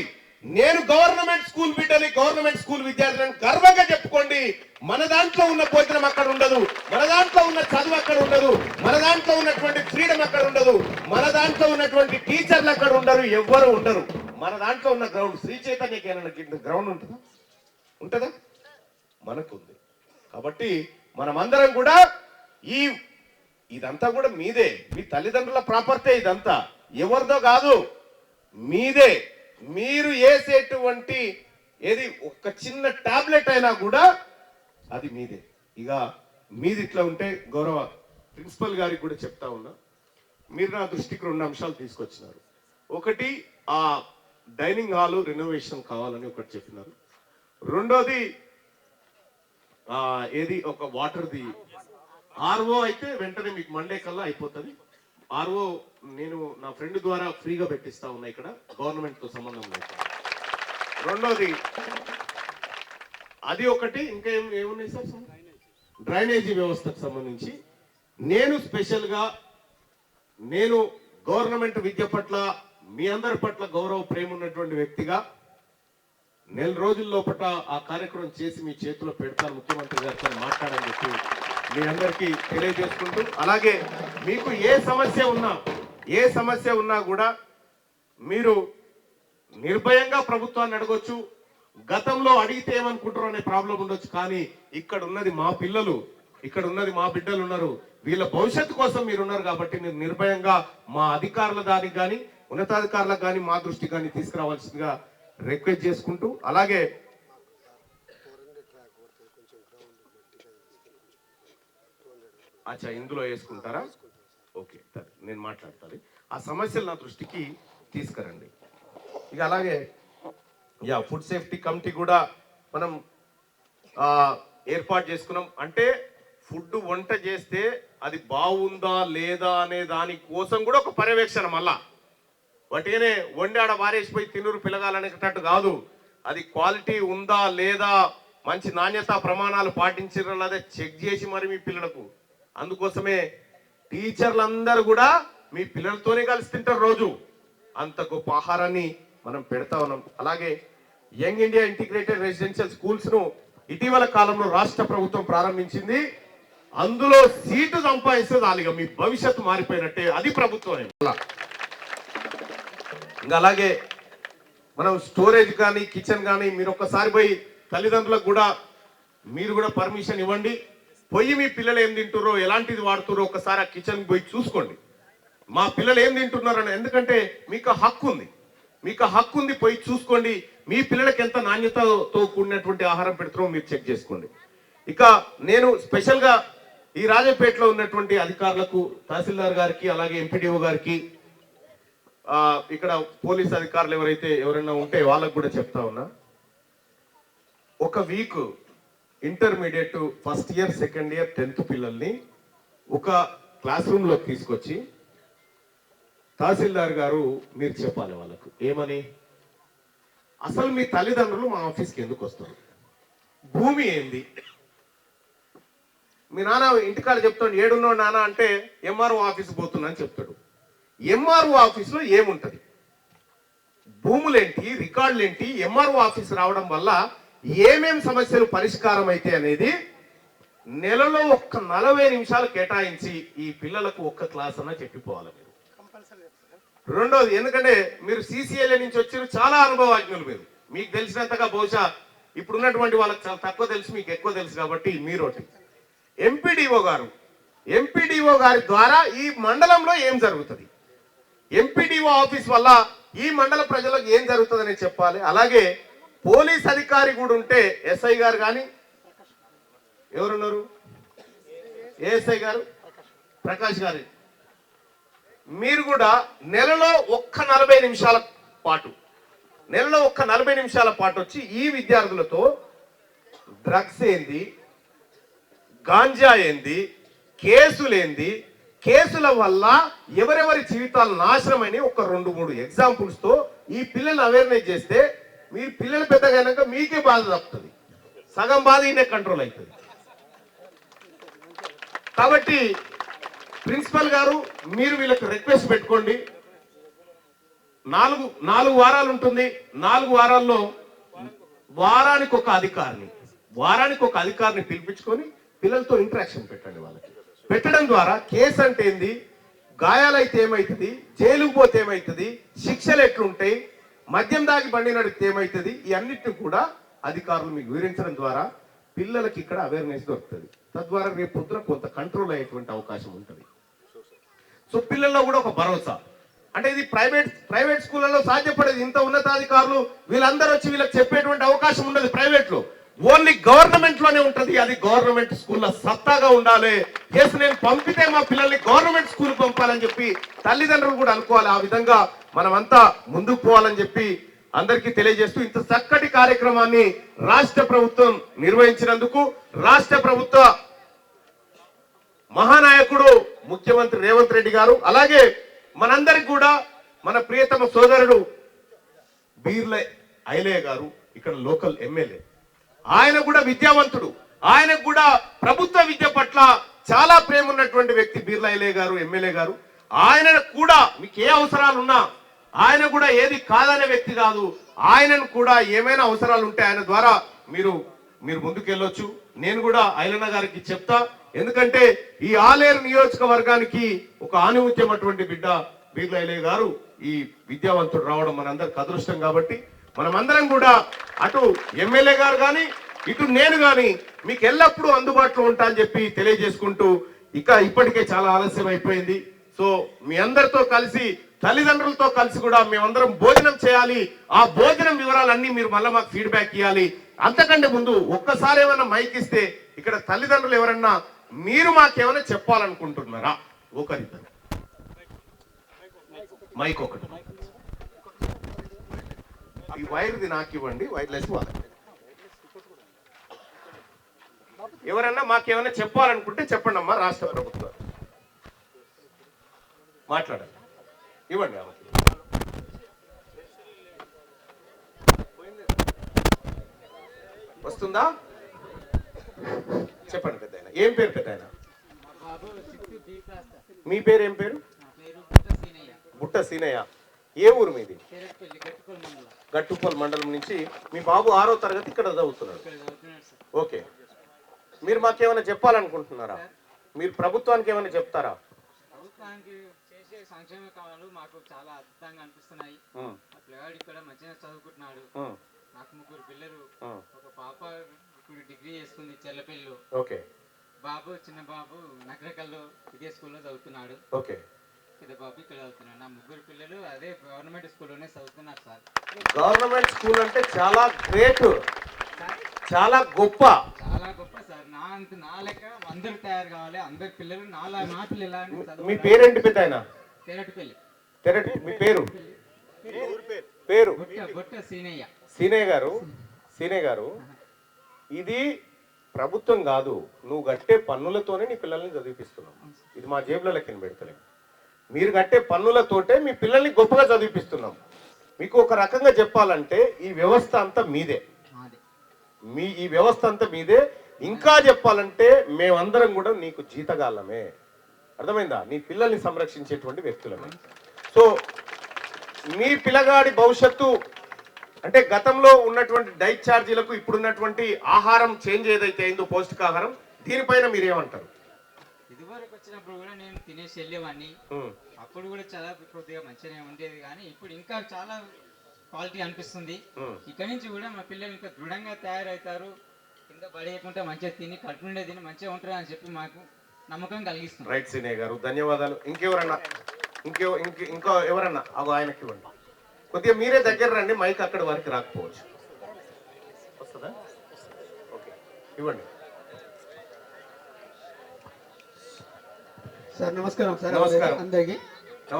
నేను గవర్నమెంట్ స్కూల్ బిడ్డని, గవర్నమెంట్ స్కూల్ విద్యార్థులను గర్వంగా చెప్పుకోండి. మన దాంట్లో ఉన్న భోజనం అక్కడ ఉండదు, మన దాంట్లో ఉన్న చదువు అక్కడ ఉండదు, మన దాంట్లో ఉన్నటువంటి ఫ్రీడమ్ అక్కడ ఉండదు, మన దాంట్లో ఉన్నటువంటి టీచర్లు అక్కడ ఉండరు, ఎవ్వరు ఉండరు. మన దాంట్లో ఉన్న గ్రౌండ్ శ్రీ చైతన్యకి గ్రౌండ్ ఉంటుందా? ఉంటుందా? మనకుంది. కాబట్టి మనమందరం కూడా ఇదంతా కూడా మీదే, మీ తల్లిదండ్రుల ప్రాపర్టీ, ఇదంతా ఎవరిదో కాదు, మీదే. మీరు వేసేటువంటి ఏది ఒక చిన్న టాబ్లెట్ అయినా కూడా అది మీదే. ఇక మీది ఇట్లా ఉంటే గౌరవ ప్రిన్సిపల్ గారికి కూడా చెప్తా ఉన్నా, మీరు నా దృష్టికి 2 అంశాలు తీసుకొచ్చినారు. ఒకటి, ఆ డైనింగ్ హాల్ రెనోవేషన్ కావాలని ఒకటి చెప్పినారు. రెండోది ఏది ఒక వాటర్ది ఆర్ఓ అయితే వెంటనే మీకు మండే కల్లా అయిపోతుంది. ఆర్ఓ నేను నా ఫ్రెండ్ ద్వారా ఫ్రీగా పెట్టిస్తా ఉన్నా, ఇక్కడ గవర్నమెంట్ తో సంబంధం లేదు. రెండోది అది ఒకటి, ఇంకా ఏమున్నాయి సార్? డ్రైనేజీ వ్యవస్థకు సంబంధించి నేను స్పెషల్ గా గవర్నమెంట్ విద్య పట్ల మీ అందరి పట్ల గౌరవ ప్రేమ ఉన్నటువంటి వ్యక్తిగా నెల రోజుల లోపల ఆ కార్యక్రమం చేసి మీ చేతిలో పెడతాను, ముఖ్యమంత్రి గారితో మాట్లాడని చెప్పి మీ అందరికీ తెలియజేసుకుంటూ, అలాగే మీకు ఏ సమస్య ఉన్నా కూడా మీరు నిర్భయంగా ప్రభుత్వాన్ని అడగొచ్చు. గతంలో అడిగితే ఏమనుకుంటారో అనే ప్రాబ్లం ఉండొచ్చు, కానీ ఇక్కడ ఉన్నది మా పిల్లలు, ఇక్కడ ఉన్నది మా బిడ్డలు ఉన్నారు, వీళ్ళ భవిష్యత్తు కోసం మీరు ఉన్నారు. కాబట్టి మీరు నిర్భయంగా మా అధికారుల దానికి కానీ ఉన్నతాధికారులకు కానీ మా దృష్టికి కానీ తీసుకురావాల్సిందిగా రిక్వెస్ట్ చేసుకుంటూ, అలాగే అచ్చా ఇందులో వేసుకుంటారా? ఓకే, నేను మాట్లాడతాను. ఆ సమస్యలు నా దృష్టికి తీసుకురండి. ఇక అలాగే ఫుడ్ సేఫ్టీ కమిటీ కూడా మనం ఏర్పాటు చేసుకున్నాం. అంటే ఫుడ్ వంట చేస్తే అది బాగుందా లేదా అనే దాని కోసం కూడా ఒక పర్యవేక్షణ. మళ్ళా వాటినే వండి ఆడ వారేసిపోయి తినురు పిలగాలనేటట్టు కాదు, అది క్వాలిటీ ఉందా లేదా, మంచి నాణ్యత ప్రమాణాలు పాటించారా లేదా చెక్ చేసి మరి మీ పిల్లలకు. అందుకోసమే టీచర్లందరూ కూడా మీ పిల్లలతోనే కలిసి తింటారు రోజు. అంత గొప్ప ఆహారాన్ని మనం పెడతా ఉన్నాం. అలాగే young India integrated residential schools ను ఇటీవల కాలంలో రాష్ట్ర ప్రభుత్వం ప్రారంభించింది. అందులో సీటు సంపాదిస్తే దానిగా మీ భవిష్యత్తు మారిపోయినట్టే, అది ప్రభుత్వమే. ఇంకా అలాగే మనం స్టోరేజ్ కానీ కిచెన్ కానీ మీరు ఒక్కసారి పోయి తల్లిదండ్రులకు కూడా మీరు కూడా పర్మిషన్ ఇవ్వండి. పోయి మీ పిల్లలు ఏం తింటుర్రో, ఎలాంటిది వాడుతుర్రో ఒకసారి ఆ కిచెన్ పోయి చూసుకోండి. మా పిల్లలు ఏం తింటున్నారని, ఎందుకంటే మీకు హక్కు ఉంది. మీకు ఆ హక్కు ఉంది, పోయి చూసుకోండి. మీ పిల్లలకి ఎంత నాణ్యతతో కూడినటువంటి ఆహారం పెడుతున్నారో మీరు చెక్ చేసుకోండి. ఇక నేను స్పెషల్గా ఈ రాజపేటలో ఉన్నటువంటి అధికారులకు, తహసీల్దార్ గారికి, అలాగే ఎంపీడీఓ గారికి, ఇక్కడ పోలీస్ అధికారులు ఎవరైనా ఉంటే వాళ్ళకు కూడా చెప్తా ఉన్నా. ఒక week intermediate first year, second year, 10th పిల్లల్ని ఒక క్లాస్ రూమ్లోకి తీసుకొచ్చి తహసీల్దార్ గారు మీరు చెప్పాలి వాళ్ళకు ఏమని, అసలు మీ తల్లిదండ్రులు మా ఆఫీస్కి ఎందుకు వస్తారు, భూమి ఏంది. మీ నాన్న ఇంటికాడ చెప్తాడు, ఏడున్నాడు నాన్న అంటే ఎంఆర్ఓ ఆఫీస్ పోతున్నా అని చెప్తాడు. ఎంఆర్ఓ ఆఫీస్లో ఏముంటది, భూములేంటి, రికార్డులేంటి, ఎంఆర్ఓ ఆఫీస్ రావడం వల్ల ఏమేం సమస్యలు పరిష్కారం అయితే అనేది నెలలో ఒక్క 40 నిమిషాలు కేటాయించి ఈ పిల్లలకు ఒక్క క్లాస్ అన్నా చెప్పిపోవాలి మీరు. రెండోది, ఎందుకంటే మీరు సిసిఎల్ఏ నుంచి వచ్చారు, చాలా అనుభవజ్ఞులు మీరు, మీకు తెలిసినంతగా బహుశా ఇప్పుడున్నటువంటి వాళ్ళకి చాలా తక్కువ తెలుసు, మీకు ఎక్కువ తెలుసు కాబట్టి మీరోటి. ఎంపీడీఓ గారి ద్వారా ఈ మండలంలో ఏం జరుగుతుంది, ఎంపీడీఓ ఆఫీస్ వల్ల ఈ మండల ప్రజలకు ఏం జరుగుతుందని చెప్పాలి. అలాగే పోలీస్ అధికారి కూడా ఉంటే, ఎస్ఐ గారు కానీ ఎవరున్నారు, ఏఎస్ఐ గారు ప్రకాష్ గారు, మీరు కూడా నెలలో ఒక్క 40 నిమిషాల పాటు వచ్చి ఈ విద్యార్థులతో డ్రగ్స్ ఏంది, గాంజా ఏంది, కేసులేంది, కేసుల వల్ల ఎవరెవరి జీవితాలు నాశనమని ఒక 2-3 ఎగ్జాంపుల్స్ తో ఈ పిల్లల్ని అవేర్నెస్ చేస్తే మీ పిల్లలు పెద్దగైనాక మీకే బాధ తప్పుతుంది, సగం బాధ ఈయనే కంట్రోల్ అవుతుంది. కాబట్టి ప్రిన్సిపల్ గారు మీరు వీళ్ళకి రిక్వెస్ట్ పెట్టుకోండి. 4 వారాలు ఉంటుంది. 4 వారాల్లో వారానికి ఒక అధికారిని పిలిపించుకొని పిల్లలతో ఇంటరాక్షన్ పెట్టండి. వాళ్ళకి పెట్టడం ద్వారా కేసు అంటే ఏంది, గాయాలైతే ఏమవుతుంది, జైలుకు పోతే ఏమవుతుంది, శిక్షలు ఎట్లుంటాయి, మద్యం దాగి బండి నడిపితే ఏమవుతుంది, ఈ అన్నిటిని కూడా అధికారులు మీకు వివరించడం ద్వారా పిల్లలకి ఇక్కడ అవేర్నెస్ దొరుకుతుంది. తద్వారా రేపు పొద్దున కొంత కంట్రోల్ అయ్యేటువంటి అవకాశం ఉంటుంది. సో పిల్లల్లో కూడా ఒక భరోసా, అంటే ఇది ప్రైవేట్ స్కూళ్ళలో సాధ్యపడేది. ఇంత ఉన్నతాధికారులు వీళ్ళందరూ వచ్చి వీళ్ళకి చెప్పేటువంటి అవకాశం ఉండదు ప్రైవేట్లో, ఓన్లీ గవర్నమెంట్ లోనే ఉంటది. అది గవర్నమెంట్ స్కూల్లో సత్తాగా ఉండాలి. ఎస్, నేను పంపితే మా పిల్లల్ని గవర్నమెంట్ స్కూల్ పంపాలని చెప్పి తల్లిదండ్రులు కూడా అనుకోవాలి. ఆ విధంగా మనమంతా ముందుకు పోవాలని చెప్పి అందరికీ తెలియజేస్తూ, ఇంత చక్కటి కార్యక్రమాన్ని రాష్ట్ర ప్రభుత్వం నిర్వహించినందుకు రాష్ట్ర ప్రభుత్వ మహానాయకుడు ముఖ్యమంత్రి రేవంత్ రెడ్డి గారు, అలాగే మనందరికి కూడా మన ప్రియతమ సోదరుడు బీర్ల ఐలయ్య గారు, ఇక్కడ లోకల్ ఎమ్మెల్యే, ఆయన కూడా విద్యావంతుడు, ఆయనకు కూడా ప్రభుత్వ విద్య పట్ల చాలా ప్రేమ ఉన్నటువంటి వ్యక్తి బీర్ల ఐలయ్య గారు, ఎమ్మెల్యే గారు. ఆయన కూడా మీకు ఏ అవసరాలు ఉన్నా, ఆయన కూడా ఏది కాదనే వ్యక్తి కాదు. ఆయనను కూడా ఏమైనా అవసరాలు ఉంటే ఆయన ద్వారా మీరు ముందుకెళ్ళొచ్చు. నేను కూడా ఐలన్న గారికి చెప్తా, ఎందుకంటే ఈ ఆలేరు నియోజకవర్గానికి ఒక ఆణిముత్యం అటువంటి బిడ్డ బీర్ల ఐలయ్య గారు, ఈ విద్యావంతుడు రావడం మనందరికి అదృష్టం. కాబట్టి మనమందరం కూడా అటు ఎమ్మెల్యే గారు కానీ ఇటు నేను కానీ మీకు ఎల్లప్పుడూ అందుబాటులో ఉంటా అని చెప్పి తెలియజేసుకుంటూ, ఇప్పటికే చాలా ఆలస్యం అయిపోయింది. సో మీ అందరితో కలిసి, తల్లిదండ్రులతో కలిసి కూడా మేమందరం భోజనం చేయాలి. ఆ భోజనం వివరాలన్నీ మీరు మళ్ళీ మాకు ఫీడ్బ్యాక్ ఇవ్వాలి. అంతకంటే ముందు ఒక్కసారి ఏమైనా మైక్ ఇస్తే, ఇక్కడ తల్లిదండ్రులు ఎవరన్నా మీరు మాకేమైనా చెప్పాలనుకుంటున్నారా? ఒకరిద్దరు మైక్ ఒకటి, ఈ వైర్ది నాకు ఇవ్వండి, వైర్లెస్ వాళ్ళకి. ఎవరన్నా మాకేమైనా చెప్పాలనుకుంటే చెప్పండి అమ్మా. రాష్ట్ర ప్రభుత్వం మాట్లాడాలి, ఇవ్వండి. వస్తుందా? చెప్పండి పెద్ద ఆయన. ఏం పేరు పెద్ద ఆయన? మీ పేరు ఏం పేరు? బుట్ట సీనయ్య. ఏ ఊరు మీది? గట్టుపల్ మండలం నుంచి. మీ బాబు 6వ తరగతి ఇక్కడ చదువుతున్నాడు. ఓకే, మీరు మాకేమైనా చెప్పాలనుకుంటున్నారా? మీరు ప్రభుత్వానికి ఏమైనా చెప్తారా? చేసే సంక్షేమ కావాలు మాకు చాలా అద్భుతంగా అనిపిస్తున్నాయి. పిల్లగాడు ఇక్కడ మంచిగా చదువుకుంటున్నాడు. నాకు 3 పిల్లలు, ఒక పాప ఇప్పుడు డిగ్రీ చేసుకుంది చెల్లపిల్లు. ఓకే. చిన్న బాబు నగరకల్లో ఇదే స్కూల్లో చదువుతున్నాడు. ఓకే. పెద్ద బాబు ఇక్కడ చదువుతున్నాడు. నా ముగ్గురు పిల్లలు అదే గవర్నమెంట్ స్కూల్లోనే చదువుతున్నారు సార్. గవర్నమెంట్ స్కూల్ అంటే చాలా గ్రేట్, చాలా గొప్ప. చాలా గొప్ప సార్. నా లెక్క అందరూ తయారు కావాలి, అందరి పిల్లలు నా పిల్లలు. మీ పేరేంటి పెద్ద ఆయన? తెరటిపల్లి. మీ పేరు? పేరు బొట్ట సీనయ్య. సీనయ్య గారు, ఇది ప్రభుత్వం కాదు, నువ్వు కట్టే పన్నులతోనే నీ పిల్లల్ని చదివిపిస్తున్నావు. ఇది మా జేబులో లెక్కన పెడతలేము. మీరు కట్టే పన్నులతోటే మీ పిల్లల్ని గొప్పగా చదివిపిస్తున్నాం. మీకు ఒక రకంగా చెప్పాలంటే ఈ వ్యవస్థ అంతా మీదే. ఈ వ్యవస్థ అంతా మీదే. ఇంకా చెప్పాలంటే మేమందరం కూడా నీకు జీతగాళ్ళమే. అర్థమైందా? నీ పిల్లల్ని సంరక్షించేటువంటి వ్యక్తులమే. సో మీ పిల్లగాడి భవిష్యత్తు అంటే గతంలో ఉన్నటువంటి డైట్ ఛార్జీలకు ఇప్పుడున్నటువంటి ఆహారం చేంజ్ ఏదైతే అయిందో పౌష్టికాహారం, దీనిపైన మీరేమంటారు? ఇదివరకు వచ్చినప్పుడు కూడా నేను తినేసి వెళ్ళేవాడిని. అప్పుడు కూడా చాలా కొద్దిగా మంచిగానే ఉండేది, కానీ ఇప్పుడు ఇంకా చాలా క్వాలిటీ అనిపిస్తుంది. ఇక్కడ నుంచి కూడా మా పిల్లలు ఇంకా దృఢంగా తయారవుతారు. కింద పడేయకుండా మంచిగా తిని కడుపు నుండే తిని మంచిగా ఉంటారు అని చెప్పి మాకు నమ్మకం కలిగిస్తుంది. రైట్ సీనయ్య గారు, ధన్యవాదాలు. ఇంకెవరన్నా ఇంకా ఎవరన్నా ఆయనకి ఇవ్వండి. కొద్దిగా మీరే దగ్గర రండి, మైక్ అక్కడ వరకు రాకపోవచ్చు. వస్తుందా? ఓకే, ఇవ్వండి సార్. నమస్కారం సార్. నమస్కారం అందరికీ.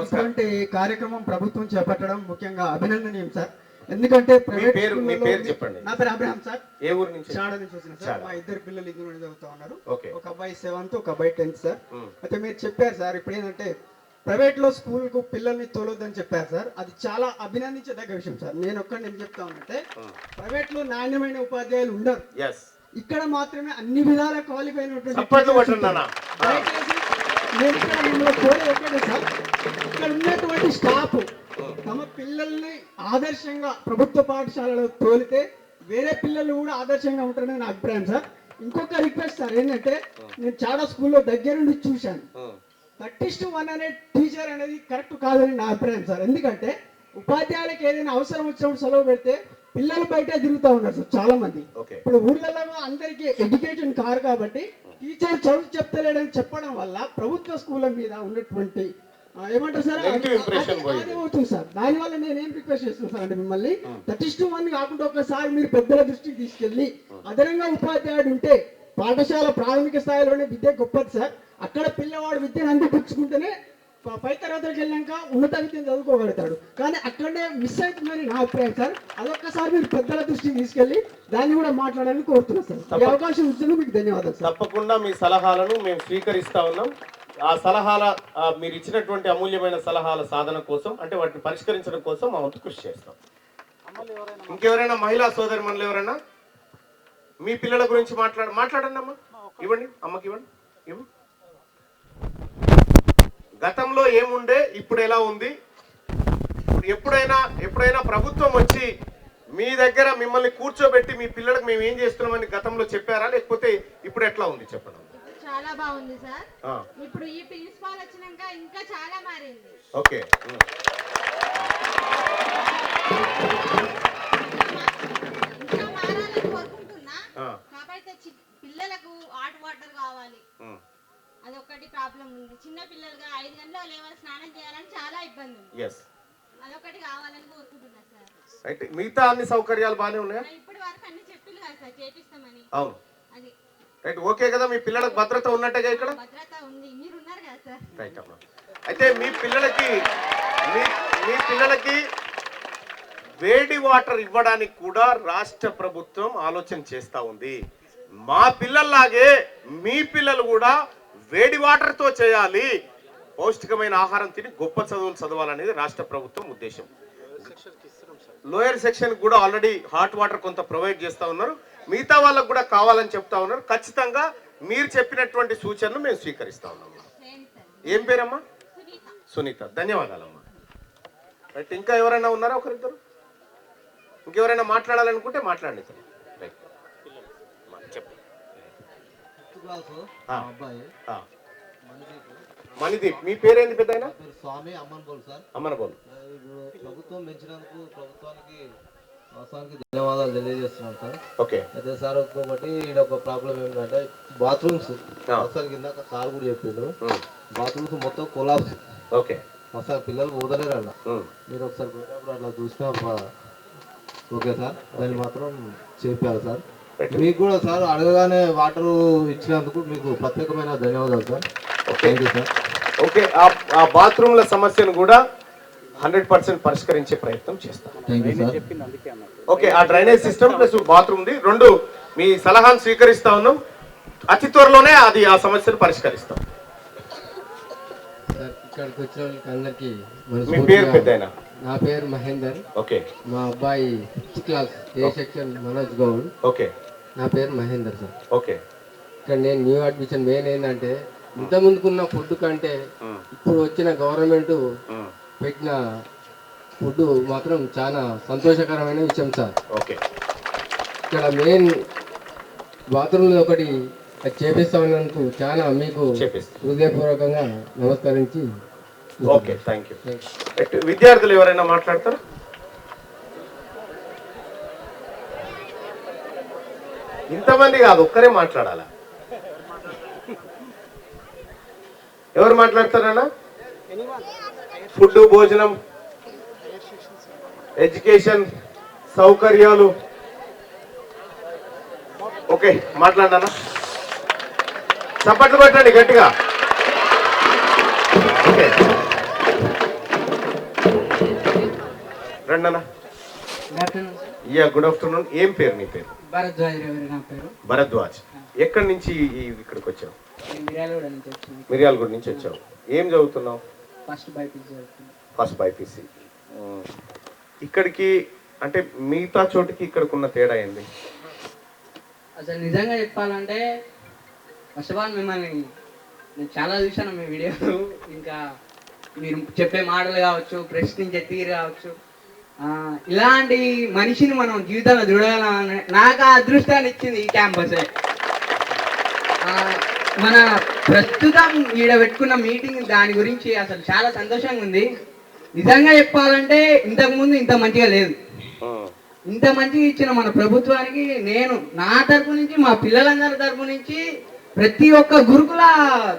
ఇటువంటి కార్యక్రమం ప్రభుత్వం చేపట్టడం ముఖ్యంగా అభినందనీయం సార్. ఎందుకంటే మీ పేరు చెప్పండి. నా పేరు అబ్రహాం సార్. ఏ ఊరు నుంచి? చాడ నుంచి వచ్చిన సార్. మా ఇద్దరు పిల్లలు ఇందులోనే చదువుతా ఉన్నారు. ఒక అబ్బాయి 7th, ఒక అబ్బాయి 10th సార్. అయితే మీరు చెప్పారు సార్ ఇప్పుడు ఏంటంటే ప్రైవేట్ లో స్కూల్ కు పిల్లల్ని తోలొద్దని చెప్పారు సార్. అది చాలా అభినందించదగ్గ విషయం సార్. నేను ఒక్కడిని ఏం చెప్తా ఉన్నంటే ప్రైవేట్ లో నాణ్యమైన ఉపాధ్యాయులు ఉండరు. ఇక్కడ మాత్రమే అన్ని విధాల క్వాలిఫై అయినటువంటి నేను ఇక్కడ మిమ్మల్ని కోరేది ఒకటే సార్, ఇక్కడ ఉన్నటువంటి స్టాఫ్ తమ పిల్లల్ని ఆదర్శంగా ప్రభుత్వ పాఠశాలలో తోలితే వేరే పిల్లలు కూడా ఆదర్శంగా ఉంటారని నా అభిప్రాయం సార్. ఇంకొక రిక్వెస్ట్ సార్ ఏంటంటే, నేను చాలా స్కూల్లో దగ్గరుండి చూశాను. 30:1 అనే టీచర్ అనేది కరెక్ట్ కాదని నా అభిప్రాయం సార్. ఎందుకంటే ఉపాధ్యాయులకు ఏదైనా అవసరం వచ్చినప్పుడు సెలవు పెడితే పిల్లలు బయట తిరుగుతూ ఉన్నారు సార్ చాలా మంది. ఇప్పుడు ఊర్లలో అందరికీ ఎడ్యుకేషన్ కారు కాబట్టి టీచర్ చదువు చెప్తలేడని చెప్పడం వల్ల ప్రభుత్వ స్కూళ్ళ మీద ఉన్నటువంటి ఏమంటారు సార్ అదే అవుతుంది సార్. దానివల్ల నేను ఏం రిక్వెస్ట్ చేస్తున్నాను సార్ అంటే మిమ్మల్ని 30:1 కాకుండా ఒకసారి మీరు పెద్దల దృష్టికి తీసుకెళ్ళి అదనంగా ఉపాధ్యాయుడు ఉంటే పాఠశాల ప్రాథమిక స్థాయిలోనే విద్య గొప్పది సార్. అక్కడ పిల్లవాడు విద్యను అందిపుచ్చుకుంటేనే పై తరగతికి వెళ్ళాక ఉన్నత విద్యను చదువుకోగలుగుతాడు. కానీ అక్కడనే మిస్ అవుతుందని నా అభిప్రాయం సార్. అదొక్కసారి మీరు పెద్దల దృష్టికి తీసుకెళ్లి దాన్ని కూడా మాట్లాడాలని కోరుతున్నాను సార్. ఈ అవకాశం ఇచ్చినందుకు మీకు ధన్యవాదాలు సార్. తప్పకుండా మీ సలహాలను మేము స్వీకరిస్తా ఉన్నాం. ఆ సలహాల మీరు ఇచ్చినటువంటి అమూల్యమైన సలహాల సాధన కోసం అంటే వాటిని పరిష్కరించడం కోసం మా వంతు కృషి చేస్తాం. ఇంకెవరైనా మహిళా సోదరి మనలు ఎవరైనా మీ పిల్లల గురించి మాట్లాడండి అమ్మా. ఇవ్వండి అమ్మకి, ఇవ్వండి. గతంలో ఏముండే ఇప్పుడు ఎలా ఉంది? ఎప్పుడైనా ప్రభుత్వం వచ్చి మీ దగ్గర మిమ్మల్ని కూర్చోబెట్టి మీ పిల్లలకు మేము ఏం చేస్తున్నామని గతంలో చెప్పారా, లేకపోతే ఇప్పుడు ఎట్లా ఉంది చెప్పండి. చాలా బాగుంది సార్. ఇప్పుడు ఈ ప్రిన్సిపాల్ వచ్చినాక ఇంకా చాలా మారింది. ఓకే, ఇంకా మారాలని కోరుకుంటున్నా. కాబట్టి పిల్లలకు హాట్ వాటర్ కావాలి, అదొకటి ప్రాబ్లం ఉంది. చిన్న పిల్లలుగా 5 గంటలు లేవాలి, స్నానం చేయాలని చాలా ఇబ్బంది ఉంది. అదొకటి కావాలని కోరుకుంటున్నా సార్. మిగతా అన్ని సౌకర్యాలు బాగానే ఉన్నాయా? ఇప్పటి వరకు అన్ని చెప్పిల్లు కదా సార్ చేపిస్తామని. అవును, అది రైట్. ఓకే కదా, మీ పిల్లలకు భద్రత ఉన్నట్టుగా ఇక్కడ భద్రత ఉంది, మీరు ఉన్నారు కదా సార్. రైట్ అమ్మా. అయితే మీ పిల్లలకి వేడి వాటర్ ఇవ్వడానికి కూడా రాష్ట్ర ప్రభుత్వం ఆలోచన చేస్తా ఉంది. మా పిల్లల్లాగే మీ పిల్లలు కూడా వేడి వాటర్ తో చేయాలి, పౌష్టికమైన ఆహారం తిని గొప్ప చదువులు చదవాలనేది రాష్ట్ర ప్రభుత్వం ఉద్దేశం. లోయర్ సెక్షన్ కూడా ఆల్రెడీ హాట్ వాటర్ కొంత ప్రొవైడ్ చేస్తా ఉన్నారు. మిగతా వాళ్ళకు కూడా కావాలని చెప్తా ఉన్నారు. ఖచ్చితంగా మీరు చెప్పినటువంటి సూచనలు మేము స్వీకరిస్తా ఉన్నాము. ఏం పేరమ్మా? సునీత. ధన్యవాదాలమ్మా. రైట్. ఇంకా ఎవరైనా ఉన్నారా? ఒకరిద్దరు ఇంకెవరైనా మాట్లాడాలనుకుంటే మాట్లాడండి. రైట్, చెప్పండి. మణిదీప్. మీ పేరేంది పెద్ద? స్వామి అమ్మన్బోల్ సార్. అమ్మన్బోల్. ప్రభుత్వం పెంచినందుకు ప్రభుత్వానికి ధన్యవాదాలు తెలియజేస్తున్నాను సార్. ఓకే. అయితే సార్ ఇంకొకటి ఈడ ఒక ప్రాబ్లం ఏంటంటే బాత్రూమ్స్ అసలు కింద సార్ కూడా చెప్పిండు, బాత్రూమ్స్ మొత్తం కొలాప్స్ ఓకే. సార్ పిల్లలు పోదలేరు అలా. మీరు ఒకసారి పోయినప్పుడు అట్లా చూసినా ఓకే సార్, దాన్ని మాత్రం చెప్పారు సార్. మీకు కూడా సార్ అడగగానే వాటర్ ఇచ్చినందుకు మీకు ప్రత్యేకమైన ధన్యవాదాలు sir. Thank you sir. Okay, ఆ బాత్రూమ్ల సమస్యను కూడా 100% పరిష్కరించే ప్రయత్నం చేస్తాం. Thank you sir. ఓకే, ఆ డ్రైనేజ్ సిస్టమ్ ప్లస్ బాత్రూమ్ది రెండు మీ సలహాను స్వీకరిస్తా ఉన్నాం. అతి త్వరలోనే అది ఆ సమస్యను పరిష్కరిస్తాం. సార్ ఇక్కడికి వచ్చిన వాళ్ళకి అందరికీ మీ పేరు పెద్దయినా? నా పేరు మహేందర్. ఓకే. మా అబ్బాయి 6th క్లాస్ ఏ సెక్షన్ మనోజ్ గౌడ్. ఓకే. నా పేరు మహేందర్ సార్. ఓకే. ఇక్కడ నేను న్యూ అడ్మిషన్ మెయిన్ ఏంటంటే ఇంత ముందుకున్న ఫుడ్ కంటే ఇప్పుడు వచ్చిన గవర్నమెంట్ పెట్టిన ఫుడ్ మాత్రం చాలా సంతోషకరమైన విషయం సార్. ఓకే. ఇక్కడ మెయిన్ బాత్రూమ్లో ఒకటి చేపిస్తామన్నందుకు చాలా మీకు హృదయపూర్వకంగా నమస్కరించి. Okay, thank you. విద్యార్థులు ఎవరైనా మాట్లాడతారా? ఇంతమంది కాదు, ఒక్కరే మాట్లాడాలా? ఎవరు మాట్లాడతారన్నా? ఫుడ్, భోజనం, ఎడ్యుకేషన్, సౌకర్యాలు. ఓకే, మాట్లాడనా? చప్పట్లు కొట్టండి గట్టిగా. ఓకే, రండన్నా. Yeah, good afternoon. ఏం పేరు నీ పేరు? భరద్వాజ్ నా పేరు. భరద్వాజ్. ఎక్కడి నుంచి ఇక్కడికి వచ్చావు? మిర్యాలగూడ నుంచి వచ్చాను. మిర్యాలగూడ నుంచి వచ్చావు. ఏం చదువుతున్నావు? ఫస్ట్ బైపీసీ చదువుతున్నాను. First BiPC. ఇక్కడికి అంటే మిగతా చోటికి ఇక్కడికున్న తేడా ఏంది? అసలు నిజంగా చెప్పాలంటే ఫస్ట్ ఆఫ్ ఆల్ మిమ్మల్ని నేను చాలా చూశాను మీ వీడియోలు. ఇంకా మీరు చెప్పే మాటలు కావచ్చు, ప్రశ్నించే తీరు కావచ్చు, ఇలాంటి మనిషిని మనం జీవితంలో చూడాలని నాకు ఆ అదృష్టాన్ని ఇచ్చింది ఈ క్యాంపసే. మన ప్రస్తుతం ఈడ పెట్టుకున్న మీటింగ్ దాని గురించి అసలు చాలా సంతోషంగా ఉంది. నిజంగా చెప్పాలంటే ఇంతకుముందు ఇంత మంచిగా లేదు. ఇంత మంచిగా ఇచ్చిన మన ప్రభుత్వానికి నేను నా తరపు నుంచి, మా పిల్లలందరి తరపు నుంచి, ప్రతి ఒక్క గురుకుల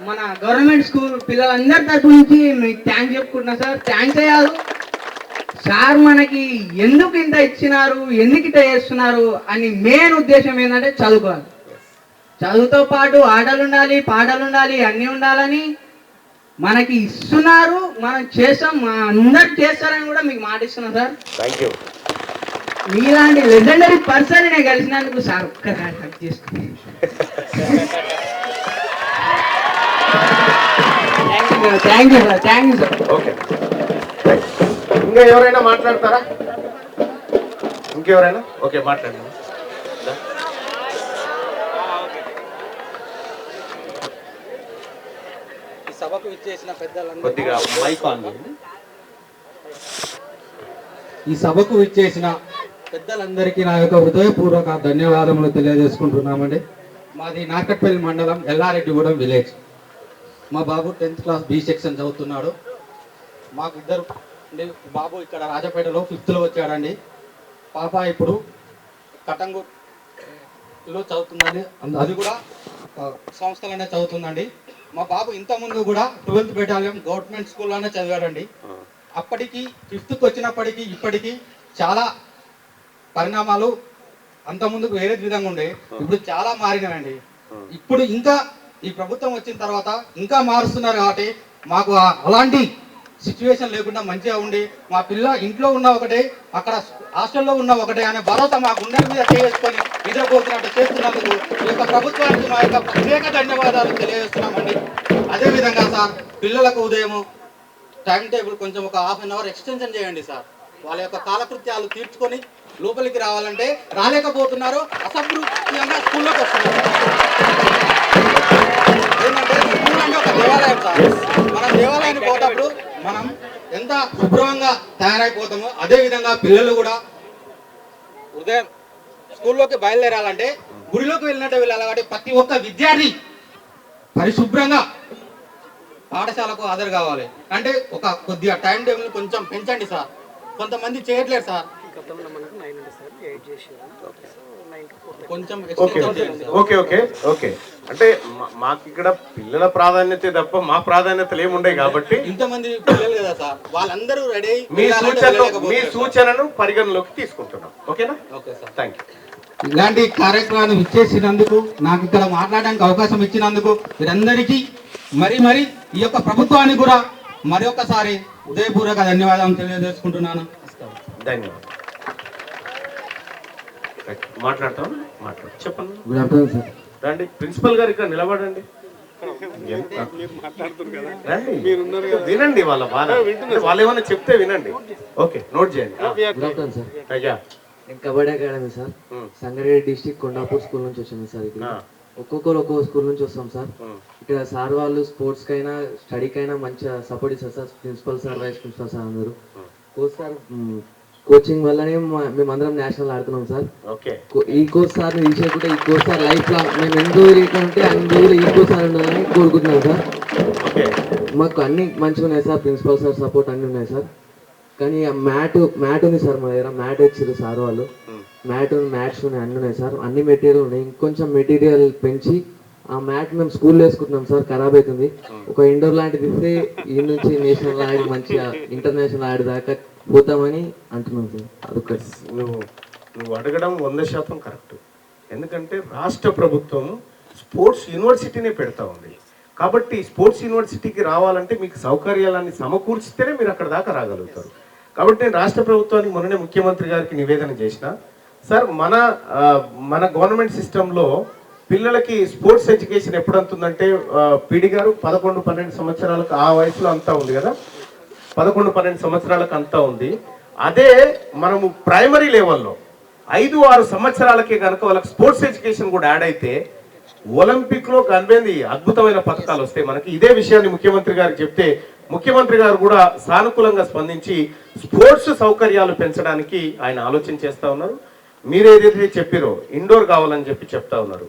మన గవర్నమెంట్ స్కూల్ పిల్లలందరి తరపు నుంచి మీకు థ్యాంక్స్ చెప్పుకుంటున్నా సార్. థ్యాంక్స్ అయ్యారు సార్. మనకి ఎందుకు ఇంత ఇచ్చినారు, ఎందుకు ఇంత చేస్తున్నారు అని మెయిన్ ఉద్దేశం ఏంటంటే చదువుకోవాలి. చదువుతో పాటు ఆటలు ఉండాలి, పాటలు ఉండాలి, అన్నీ ఉండాలని మనకి ఇస్తున్నారు. మనం చేస్తాం, అందరు చేస్తారని కూడా మీకు మాట ఇస్తున్నాం సార్. Thank you. మీలాంటి లెజెండరీ పర్సన్ నేను కలిసినందుకు సార్ ఒక్కసారి హక్ చేసుకోండి. Thank you sir. Thank you sir. Okay, ఇంకా ఎవరైనా మాట్లాడతారా? ఇంకెవరైనా? ఓకే, మాట్లాడండి. సభకు ఇచ్చేసిన పెద్దలందరూ కొద్దిగా మైక్ ఆన్ చేయండి. ఈ సభకు విచ్చేసిన పెద్దలందరికీ నా యొక్క హృదయపూర్వక ధన్యవాదములు తెలియజేసుకుంటున్నామండి. మాది నార్కట్పల్లి మండలం, ఎల్లారెడ్డిగూడెం విలేజ్. మా బాబు 10th క్లాస్ బి సెక్షన్ చదువుతున్నాడు. మాకు ఇద్దరు బాబు ఇక్కడ రాజపేటలో 5th వచ్చాడండి. పాప ఇప్పుడు కటంగూరులో చదువుతుందండి, అది కూడా సంస్థలోనే చదువుతుందండి. మా బాబు ఇంతకుముందు కూడా 12th బెటాలియన్ గవర్నమెంట్ స్కూల్లోనే చదివాడండి. అప్పటికి 5th వచ్చినప్పటికీ ఇప్పటికీ చాలా పరిణామాలు అంతకుముందుకు వేరే విధంగా ఉండే, ఇప్పుడు చాలా మారినాయండి. ఇప్పుడు ఇంకా ఈ ప్రభుత్వం వచ్చిన తర్వాత ఇంకా మారుస్తున్నారు కాబట్టి మాకు అలాంటి సిచ్యువేషన్ లేకుండా మంచిగా ఉండి మా పిల్ల ఇంట్లో ఉన్న ఒకటే, అక్కడ హాస్టల్లో ఉన్న ఒకటే అనే భరోసా మా గుండెల మీద చేసుకొని నిద్రపోతున్నట్టు చేస్తున్నందుకు ఈ యొక్క ప్రభుత్వానికి మా యొక్క ప్రత్యేక ధన్యవాదాలు తెలియజేస్తున్నామండి. అదేవిధంగా సార్, పిల్లలకు ఉదయం టైం టేబుల్ కొంచెం ఒక 1/2 అవర్ ఎక్స్టెన్షన్ చేయండి సార్. వాళ్ళ యొక్క కాలకృత్యాలు తీర్చుకొని లోపలికి రావాలంటే రాలేకపోతున్నారు, అసంతృప్తిగా స్కూల్లోకి వస్తున్నారు. ఏంటంటే స్కూల్ అంటే ఒక దేవాలయం సార్. మనం దేవాలయానికి పోయేటప్పుడు మనం ఎంత శుభ్రంగా తయారైపోతామో అదేవిధంగా పిల్లలు కూడా ఉదయం స్కూల్లోకి బయలుదేరాలంటే గుడిలోకి వెళ్ళినట్టు వెళ్ళాలి. కాబట్టి ప్రతి ఒక్క విద్యార్థి పరిశుభ్రంగా పాఠశాలకు హాజరు కావాలి. అంటే ఒక కొద్దిగా టైం టేబుల్ కొంచెం పెంచండి సార్. కొంతమంది చేయట్లేదు సార్. కొంచెం ఓకే ఓకే ఓకే ఓకే. అంటే మాకు ఇక్కడ పిల్లల ప్రాధాన్యత తప్ప మా ప్రాధాన్యతలు ఏముండవు కాబట్టి ఇంతమంది పిల్లలు కదా సార్, వాళ్ళందరూ రెడీ మీ సూచనను పరిగణలోకి తీసుకుంటున్నాం. ఓకేనా? Okay sir, thank you. ఇలాంటి కార్యక్రమాన్ని ఇచ్చేసినందుకు, నాకు ఇక్కడ మాట్లాడడానికి అవకాశం ఇచ్చినందుకు మీరందరికీ మరి ఈ యొక్క ప్రభుత్వానికి కూడా మరొకసారి హృదయపూర్వక ధన్యవాదాలు తెలియజేసుకుంటున్నాను. ధన్యవాదాలు. మాట్లాడతాం, చెప్పండి. Good afternoon sir. రండి, ప్రిన్సిపల్ గారు ఇక్కడ నిలబడండి. రండి, వినండి వాళ్ళ బాధ. వాళ్ళు ఏమైనా చెప్తే వినండి. ఓకే, నోట్ చేయండి. Good afternoon sir. అయ్యా, నేను kabaddi academy sir, Sangareddy district Kondapur school నుంచి వచ్చాను సార్. ఇక్కడ ఒక్కొక్కరు ఒక్కొక్క స్కూల్ నుంచి వస్తాం సార్. ఇక్కడ సార్ వాళ్ళు స్పోర్ట్స్ కైనా స్టడీకైనా మంచిగా సపోర్ట్ ఇస్తారు sir. Principal sir, vice principal sir అందరూ. కోచ్ సార్ కోచింగ్ వల్లనే మేమందరం నేషనల్ ఆడుతున్నాం సార్. ఈ కోచ్ సార్ తీసేకుంటే ఈ కోచ్ సార్ లైఫ్ లాంగ్ మేము ఎన్ని రోజులు ఉంటే అన్ని రోజులు ఈ కోచ్ సార్ ఉండాలని కోరుకుంటున్నాం సార్. మాకు అన్ని మంచిగా ఉన్నాయి సార్, ప్రిన్సిపల్ సార్ సపోర్ట్ అన్ని ఉన్నాయి సార్. కానీ ఆ మ్యాట్ ఉంది సార్, మా దగ్గర మ్యాట్ ఇచ్చారు సార్ వాళ్ళు. మ్యాట్స్ ఉన్నాయి, అన్ని ఉన్నాయి సార్. అన్ని మెటీరియల్ ఉన్నాయి. ఇంకొంచెం మెటీరియల్ పెంచి ఆ మ్యాట్ మేము స్కూల్లో వేసుకుంటున్నాం సార్. ఖరాబ్ అవుతుంది. ఒక ఇండోర్ లాంటిది ఇస్తే ఈ నుంచి నేషనల్ ఆడి మంచిగా ఇంటర్నేషనల్ ఆడి దాకా పోతామని అంటున్నాం సార్. అదొకటి. నువ్వు అడగడం 100% కరెక్ట్. ఎందుకంటే రాష్ట్ర ప్రభుత్వం స్పోర్ట్స్ యూనివర్సిటీనే పెడతా ఉంది. కాబట్టి స్పోర్ట్స్ యూనివర్సిటీకి రావాలంటే మీకు సౌకర్యాలన్నీ సమకూర్చితేనే మీరు అక్కడ దాకా రాగలుగుతారు. కాబట్టి నేను రాష్ట్ర ప్రభుత్వానికి మొన్ననే ముఖ్యమంత్రి గారికి నివేదన చేసిన సార్, మన గవర్నమెంట్ సిస్టంలో పిల్లలకి స్పోర్ట్స్ ఎడ్యుకేషన్ ఎప్పుడు అంతుందంటే పీడి గారు 11-12 సంవత్సరాలకు ఆ వయసులో అంతా ఉంది కదా, 11-12 సంవత్సరాలకు అంతా ఉంది. అదే మనము ప్రైమరీ లెవెల్లో 5-6 సంవత్సరాలకే కనుక వాళ్ళకి స్పోర్ట్స్ ఎడ్యుకేషన్ కూడా యాడ్ అయితే ఒలింపిక్లో కనిపింది అద్భుతమైన పథకాలు వస్తాయి మనకి. ఇదే విషయాన్ని ముఖ్యమంత్రి గారికి చెప్తే ముఖ్యమంత్రి గారు కూడా సానుకూలంగా స్పందించి స్పోర్ట్స్ సౌకర్యాలు పెంచడానికి ఆయన ఆలోచన చేస్తూ ఉన్నారు. మీరు ఏదైతే చెప్పారో ఇండోర్ కావాలని చెప్తా ఉన్నారు.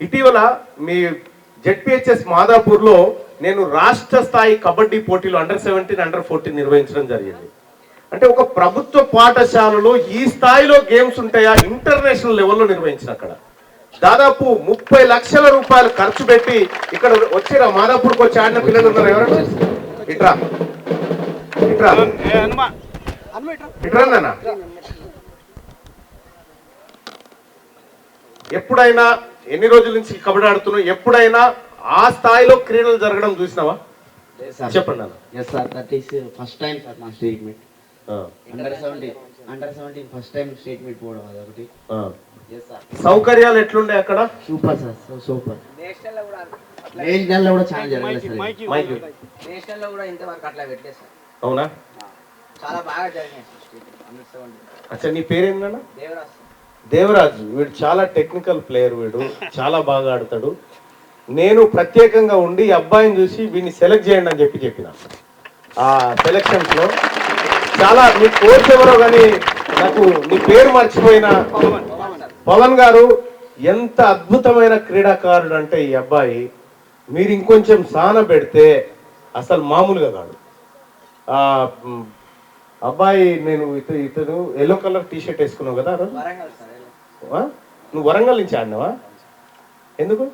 ఇటీవల మీ జెడ్పిహెచ్ఎస్ మాదాపూర్లో నేను రాష్ట్ర స్థాయి కబడ్డీ పోటీలు అండర్-17, అండర్-14 నిర్వహించడం జరిగింది. అంటే ఒక ప్రభుత్వ పాఠశాలలో ఈ స్థాయిలో గేమ్స్ ఉంటాయా? ఇంటర్నేషనల్ లెవెల్లో నిర్వహించిన అక్కడ దాదాపు 30 లక్షల రూపాయలు ఖర్చు పెట్టి ఇక్కడ వచ్చిరా మాదాపూర్కి వచ్చి ఆడిన పిల్లలు ఉన్నారు. ఎవరైనా ఇట్రా ఇట్రా ఇట్రా నాన్న. ఎప్పుడైనా ఎన్ని రోజుల నుంచి కబడ్డీ ఆడుతున్నావు? ఎప్పుడైనా ఆ స్థాయిలో క్రీడలు జరగడం చూసినావా? చెప్పండి అన్న. Yes sir, that is first time sir మా స్టేట్ మీట్. అండర్-17 ఫస్ట్ టైం స్టేట్ మీట్ పోవడం అదొకటి. సౌకర్యాలు ఎట్లుండే అక్కడ? Super sir, super. నేషనల్ లో కూడా చాలా జరగలేదు సార్. నేషనల్ లో కూడా ఇంతవరకు అట్లా పెట్టలేదు సార్. అవునా? చాలా బాగా జరిగినాయి సార్. అచ్చా, నీ పేరేందన్నా? దేవరాజ్. దేవరాజు. వీడు చాలా టెక్నికల్ ప్లేయర్, వీడు చాలా బాగా ఆడతాడు. నేను ప్రత్యేకంగా ఉండి ఈ అబ్బాయిని చూసి వీడిని సెలెక్ట్ చేయండి అని చెప్పిన ఆ సెలెక్షన్స్ లో చాలా. మీ కోచ్ ఎవరో కానీ నాకు నీ పేరు మర్చిపోయిన పవన్ గారు ఎంత అద్భుతమైన క్రీడాకారుడు అంటే ఈ అబ్బాయి. మీరు ఇంకొంచెం సాన పెడితే అసలు మామూలుగా కాదు ఆ అబ్బాయి. నేను ఇతను ఎల్లో కలర్ టీ షర్ట్ వేసుకున్నావు కదా, నువ్వు వరంగల్ నుంచి ఆడినావా? ఎందుకు?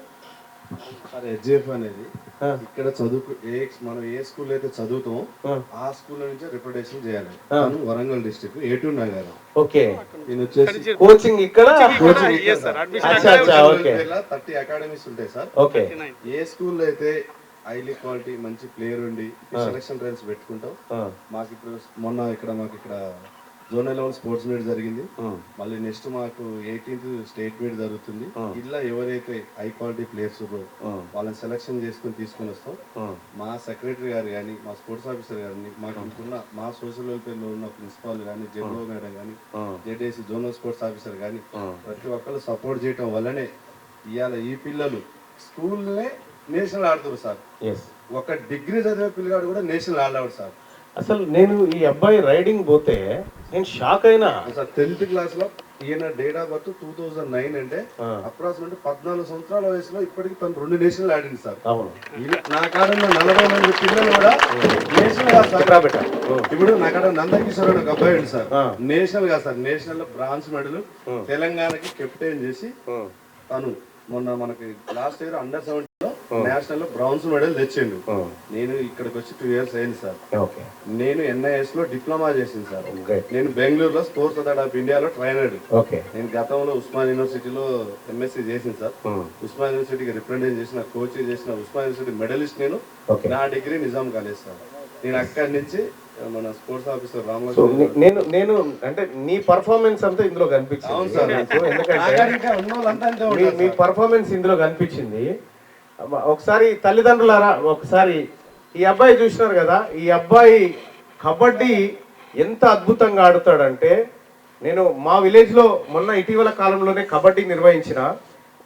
హెచ్జిఎఫ్ అనేది ఇక్కడ మనం ఏ స్కూల్ అయితే చదువుతాం ఆ స్కూల్ నుంచి రిప్రజెంటేషన్ చేయాలి. వరంగల్ డిస్ట్రిక్ట్ A2 నగరం. ఓకే, నేను వచ్చేసి కోచింగ్ ఇక్కడ 30 అకాడమీస్ ఉంటాయి సార్. ఓకే, ఏ స్కూల్ అయితే హైలీ క్వాలిటీ మంచి ప్లేయర్ ఉండి సెలక్షన్ ట్రయల్స్ పెట్టుకుంటాం. మాకు ఇప్పుడు మాకు ఇక్కడ జోనల్ లెవెల్ స్పోర్ట్స్ మీట్ జరిగింది. మళ్ళీ నెక్స్ట్ మాకు 18th స్టేట్ మీట్ జరుగుతుంది. ఇలా ఎవరైతే హై క్వాలిటీ ప్లేయర్స్ వాళ్ళని సెలక్షన్ చేసుకుని తీసుకుని వస్తాం. మా సెక్రటరీ గారు కానీ, మా స్పోర్ట్స్ ఆఫీసర్ గారిని, మాకు ఉన్న మా సోషల్ వెల్ఫేర్ లో ఉన్న ప్రిన్సిపాల్ కానీ, జెడ్ఓ మేడం కానీ, జెడ్ఏసీ జోనల్ స్పోర్ట్స్ ఆఫీసర్ కానీ ప్రతి ఒక్కరు సపోర్ట్ చేయటం వల్లనే ఇవాళ ఈ పిల్లలు స్కూల్నే నేషనల్ ఆడుతారు సార్. ఒక డిగ్రీ చదివే పిల్లగాడు కూడా నేషనల్ ఆడాడు సార్. అసలు నేను ఈ అబ్బాయి రైడింగ్ పోతే నేను షాక్ అయినా సార్. 10th క్లాస్ లో ఈయన డేట్ ఆఫ్ బర్త్ 2009 అంటే అప్రాక్సిమేట్ 14 సంవత్సరాల వయసులో ఇప్పటికి తను 2 నేషనల్ ఆడింది సార్. నా కాడ 40 మంది పిల్లలు కూడా నేషనల్ కాదు సార్. ఇప్పుడు నా కాడ నందకిషోర్ అని ఒక అబ్బాయి సార్, నేషనల్ కాదు సార్. నేషనల్ లో బ్రాంజ్ మెడల్ తెలంగాణకి కెప్టెన్ చేసి తను మొన్న మనకి లాస్ట్ ఇయర్ అండర్ 17 నేషనల్ లో బ్రాంజ్ మెడల్ తెచ్చిండు. నేను ఇక్కడికి వచ్చి 2 years అయింది సార్. నేను NIS లో డిప్లొమా చేసింది సార్. నేను బెంగళూరులో స్పోర్ట్స్ అథారిటీ ఆఫ్ ఇండియాలో ట్రైనర్. నేను గతంలో ఉస్మాన్ యూనివర్సిటీలో MSc చేసింది సార్. ఉస్మాన్ యూనివర్సిటీకి రిప్రజెంట్ చేసిన కోచ్ చేసిన ఉస్మాన్ యూనివర్సిటీ మెడలిస్ట్ నేను. నా డిగ్రీ నిజాం కాలేజ్ సార్. నేను అక్కడి నుంచి మన స్పోర్ట్స్ ఆఫీసర్ నేను అంటే నీ పర్ఫార్మెన్స్ అంతా ఇందులో కనిపించింది. ఎందుకంటే మీ పర్ఫార్మెన్స్ ఇందులో కనిపించింది. ఒకసారి తల్లిదండ్రులారా, ఒకసారి ఈ అబ్బాయి చూసినారు కదా, ఈ అబ్బాయి కబడ్డీ ఎంత అద్భుతంగా ఆడుతాడంటే, నేను మా విలేజ్ లో మొన్న ఇటీవల కాలంలోనే కబడ్డీ నిర్వహించిన.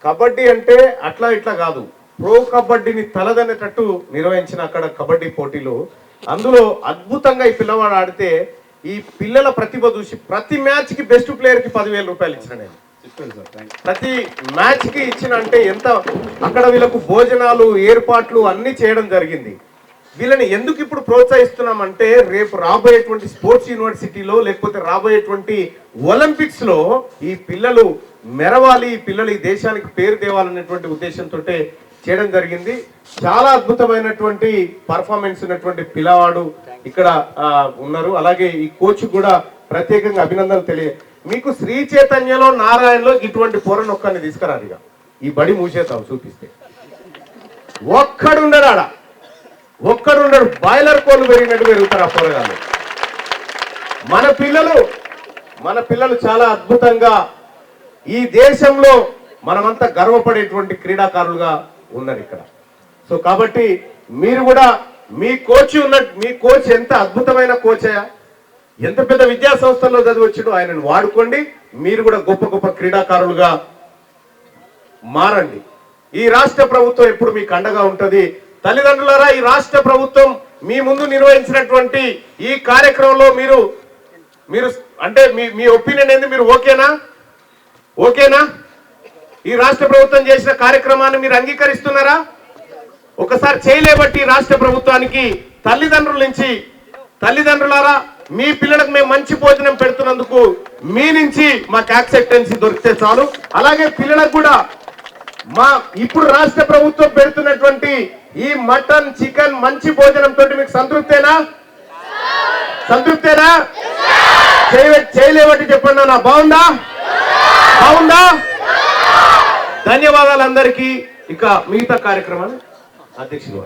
కబడ్డీ అంటే అట్లా ఇట్లా కాదు, ప్రో కబడ్డీని తలదనేటట్టు నిర్వహించిన అక్కడ కబడ్డీ పోటీలు. అందులో అద్భుతంగా ఈ పిల్లవాడు ఆడితే ఈ పిల్లల ప్రతిభ చూసి ప్రతి మ్యాచ్ కి బెస్ట్ ప్లేయర్ కి 10,000 రూపాయలు ఇచ్చిన. నేను ప్రతి మ్యాచ్ కి ఇచ్చిన. అంటే ఎంత అక్కడ వీళ్ళకు భోజనాలు ఏర్పాట్లు అన్ని చేయడం జరిగింది. వీళ్ళని ఎందుకు ఇప్పుడు ప్రోత్సహిస్తున్నామంటే, రేపు రాబోయేటువంటి స్పోర్ట్స్ యూనివర్సిటీలో లేకపోతే రాబోయేటువంటి ఒలింపిక్స్ లో ఈ పిల్లలు మెరవాలి, ఈ పిల్లలు ఈ దేశానికి పేరు తేవాలనేటువంటి ఉద్దేశంతో చేయడం జరిగింది. చాలా అద్భుతమైనటువంటి పర్ఫార్మెన్స్ ఉన్నటువంటి పిల్లవాడు ఇక్కడ ఉన్నారు. అలాగే ఈ కోచ్ కూడా ప్రత్యేకంగా అభినందనలు తెలియ. మీకు శ్రీ చైతన్యలో నారాయణలో ఇటువంటి పొరనొక్కని తీసుకురారు. ఇక ఈ బడి మూసేతాం చూపిస్తే ఒక్కడుండడు ఆడ, ఒక్కడుండడు. బాయిలర్ కోళ్ళు పెరిగినట్టు పెరుగుతారు ఆ పొరగాళ్ళు. మన పిల్లలు చాలా అద్భుతంగా ఈ దేశంలో మనమంతా గర్వపడేటువంటి క్రీడాకారులుగా ఉన్నారు ఇక్కడ. సో కాబట్టి మీరు కూడా మీ కోచ్ ఎంత అద్భుతమైన కోచయ్యా, ఎంత పెద్ద విద్యా సంస్థల్లో చదివచ్చాడో ఆయనను వాడుకోండి. మీరు కూడా గొప్ప గొప్ప క్రీడాకారులుగా మారండి. ఈ రాష్ట్ర ప్రభుత్వం ఎప్పుడు మీకు అండగా ఉంటది. తల్లిదండ్రులారా, ఈ రాష్ట్ర ప్రభుత్వం మీ ముందు నిర్వహించినటువంటి ఈ కార్యక్రమంలో మీరు అంటే మీ ఒపీనియన్ ఏంది? మీరు ఓకేనా? ఈ రాష్ట్ర ప్రభుత్వం చేసిన కార్యక్రమాన్ని మీరు అంగీకరిస్తున్నారా? ఒకసారి చేయలేబట్టి రాష్ట్ర ప్రభుత్వానికి తల్లిదండ్రులారా, మీ పిల్లలకు మేము మంచి భోజనం పెడుతున్నందుకు మీ నుంచి మాకు యాక్సెప్టెన్సీ దొరికితే చాలు. అలాగే పిల్లలకు కూడా ఇప్పుడు రాష్ట్ర ప్రభుత్వం పెడుతున్నటువంటి ఈ మటన్ చికెన్ మంచి భోజనంతో మీకు సంతృప్తేనా? చేయలేబట్టి చెప్పండి అన్న. బాగుందా? ధన్యవాదాలు అందరికీ. ఇక మిగతా కార్యక్రమాలు అధ్యక్షులు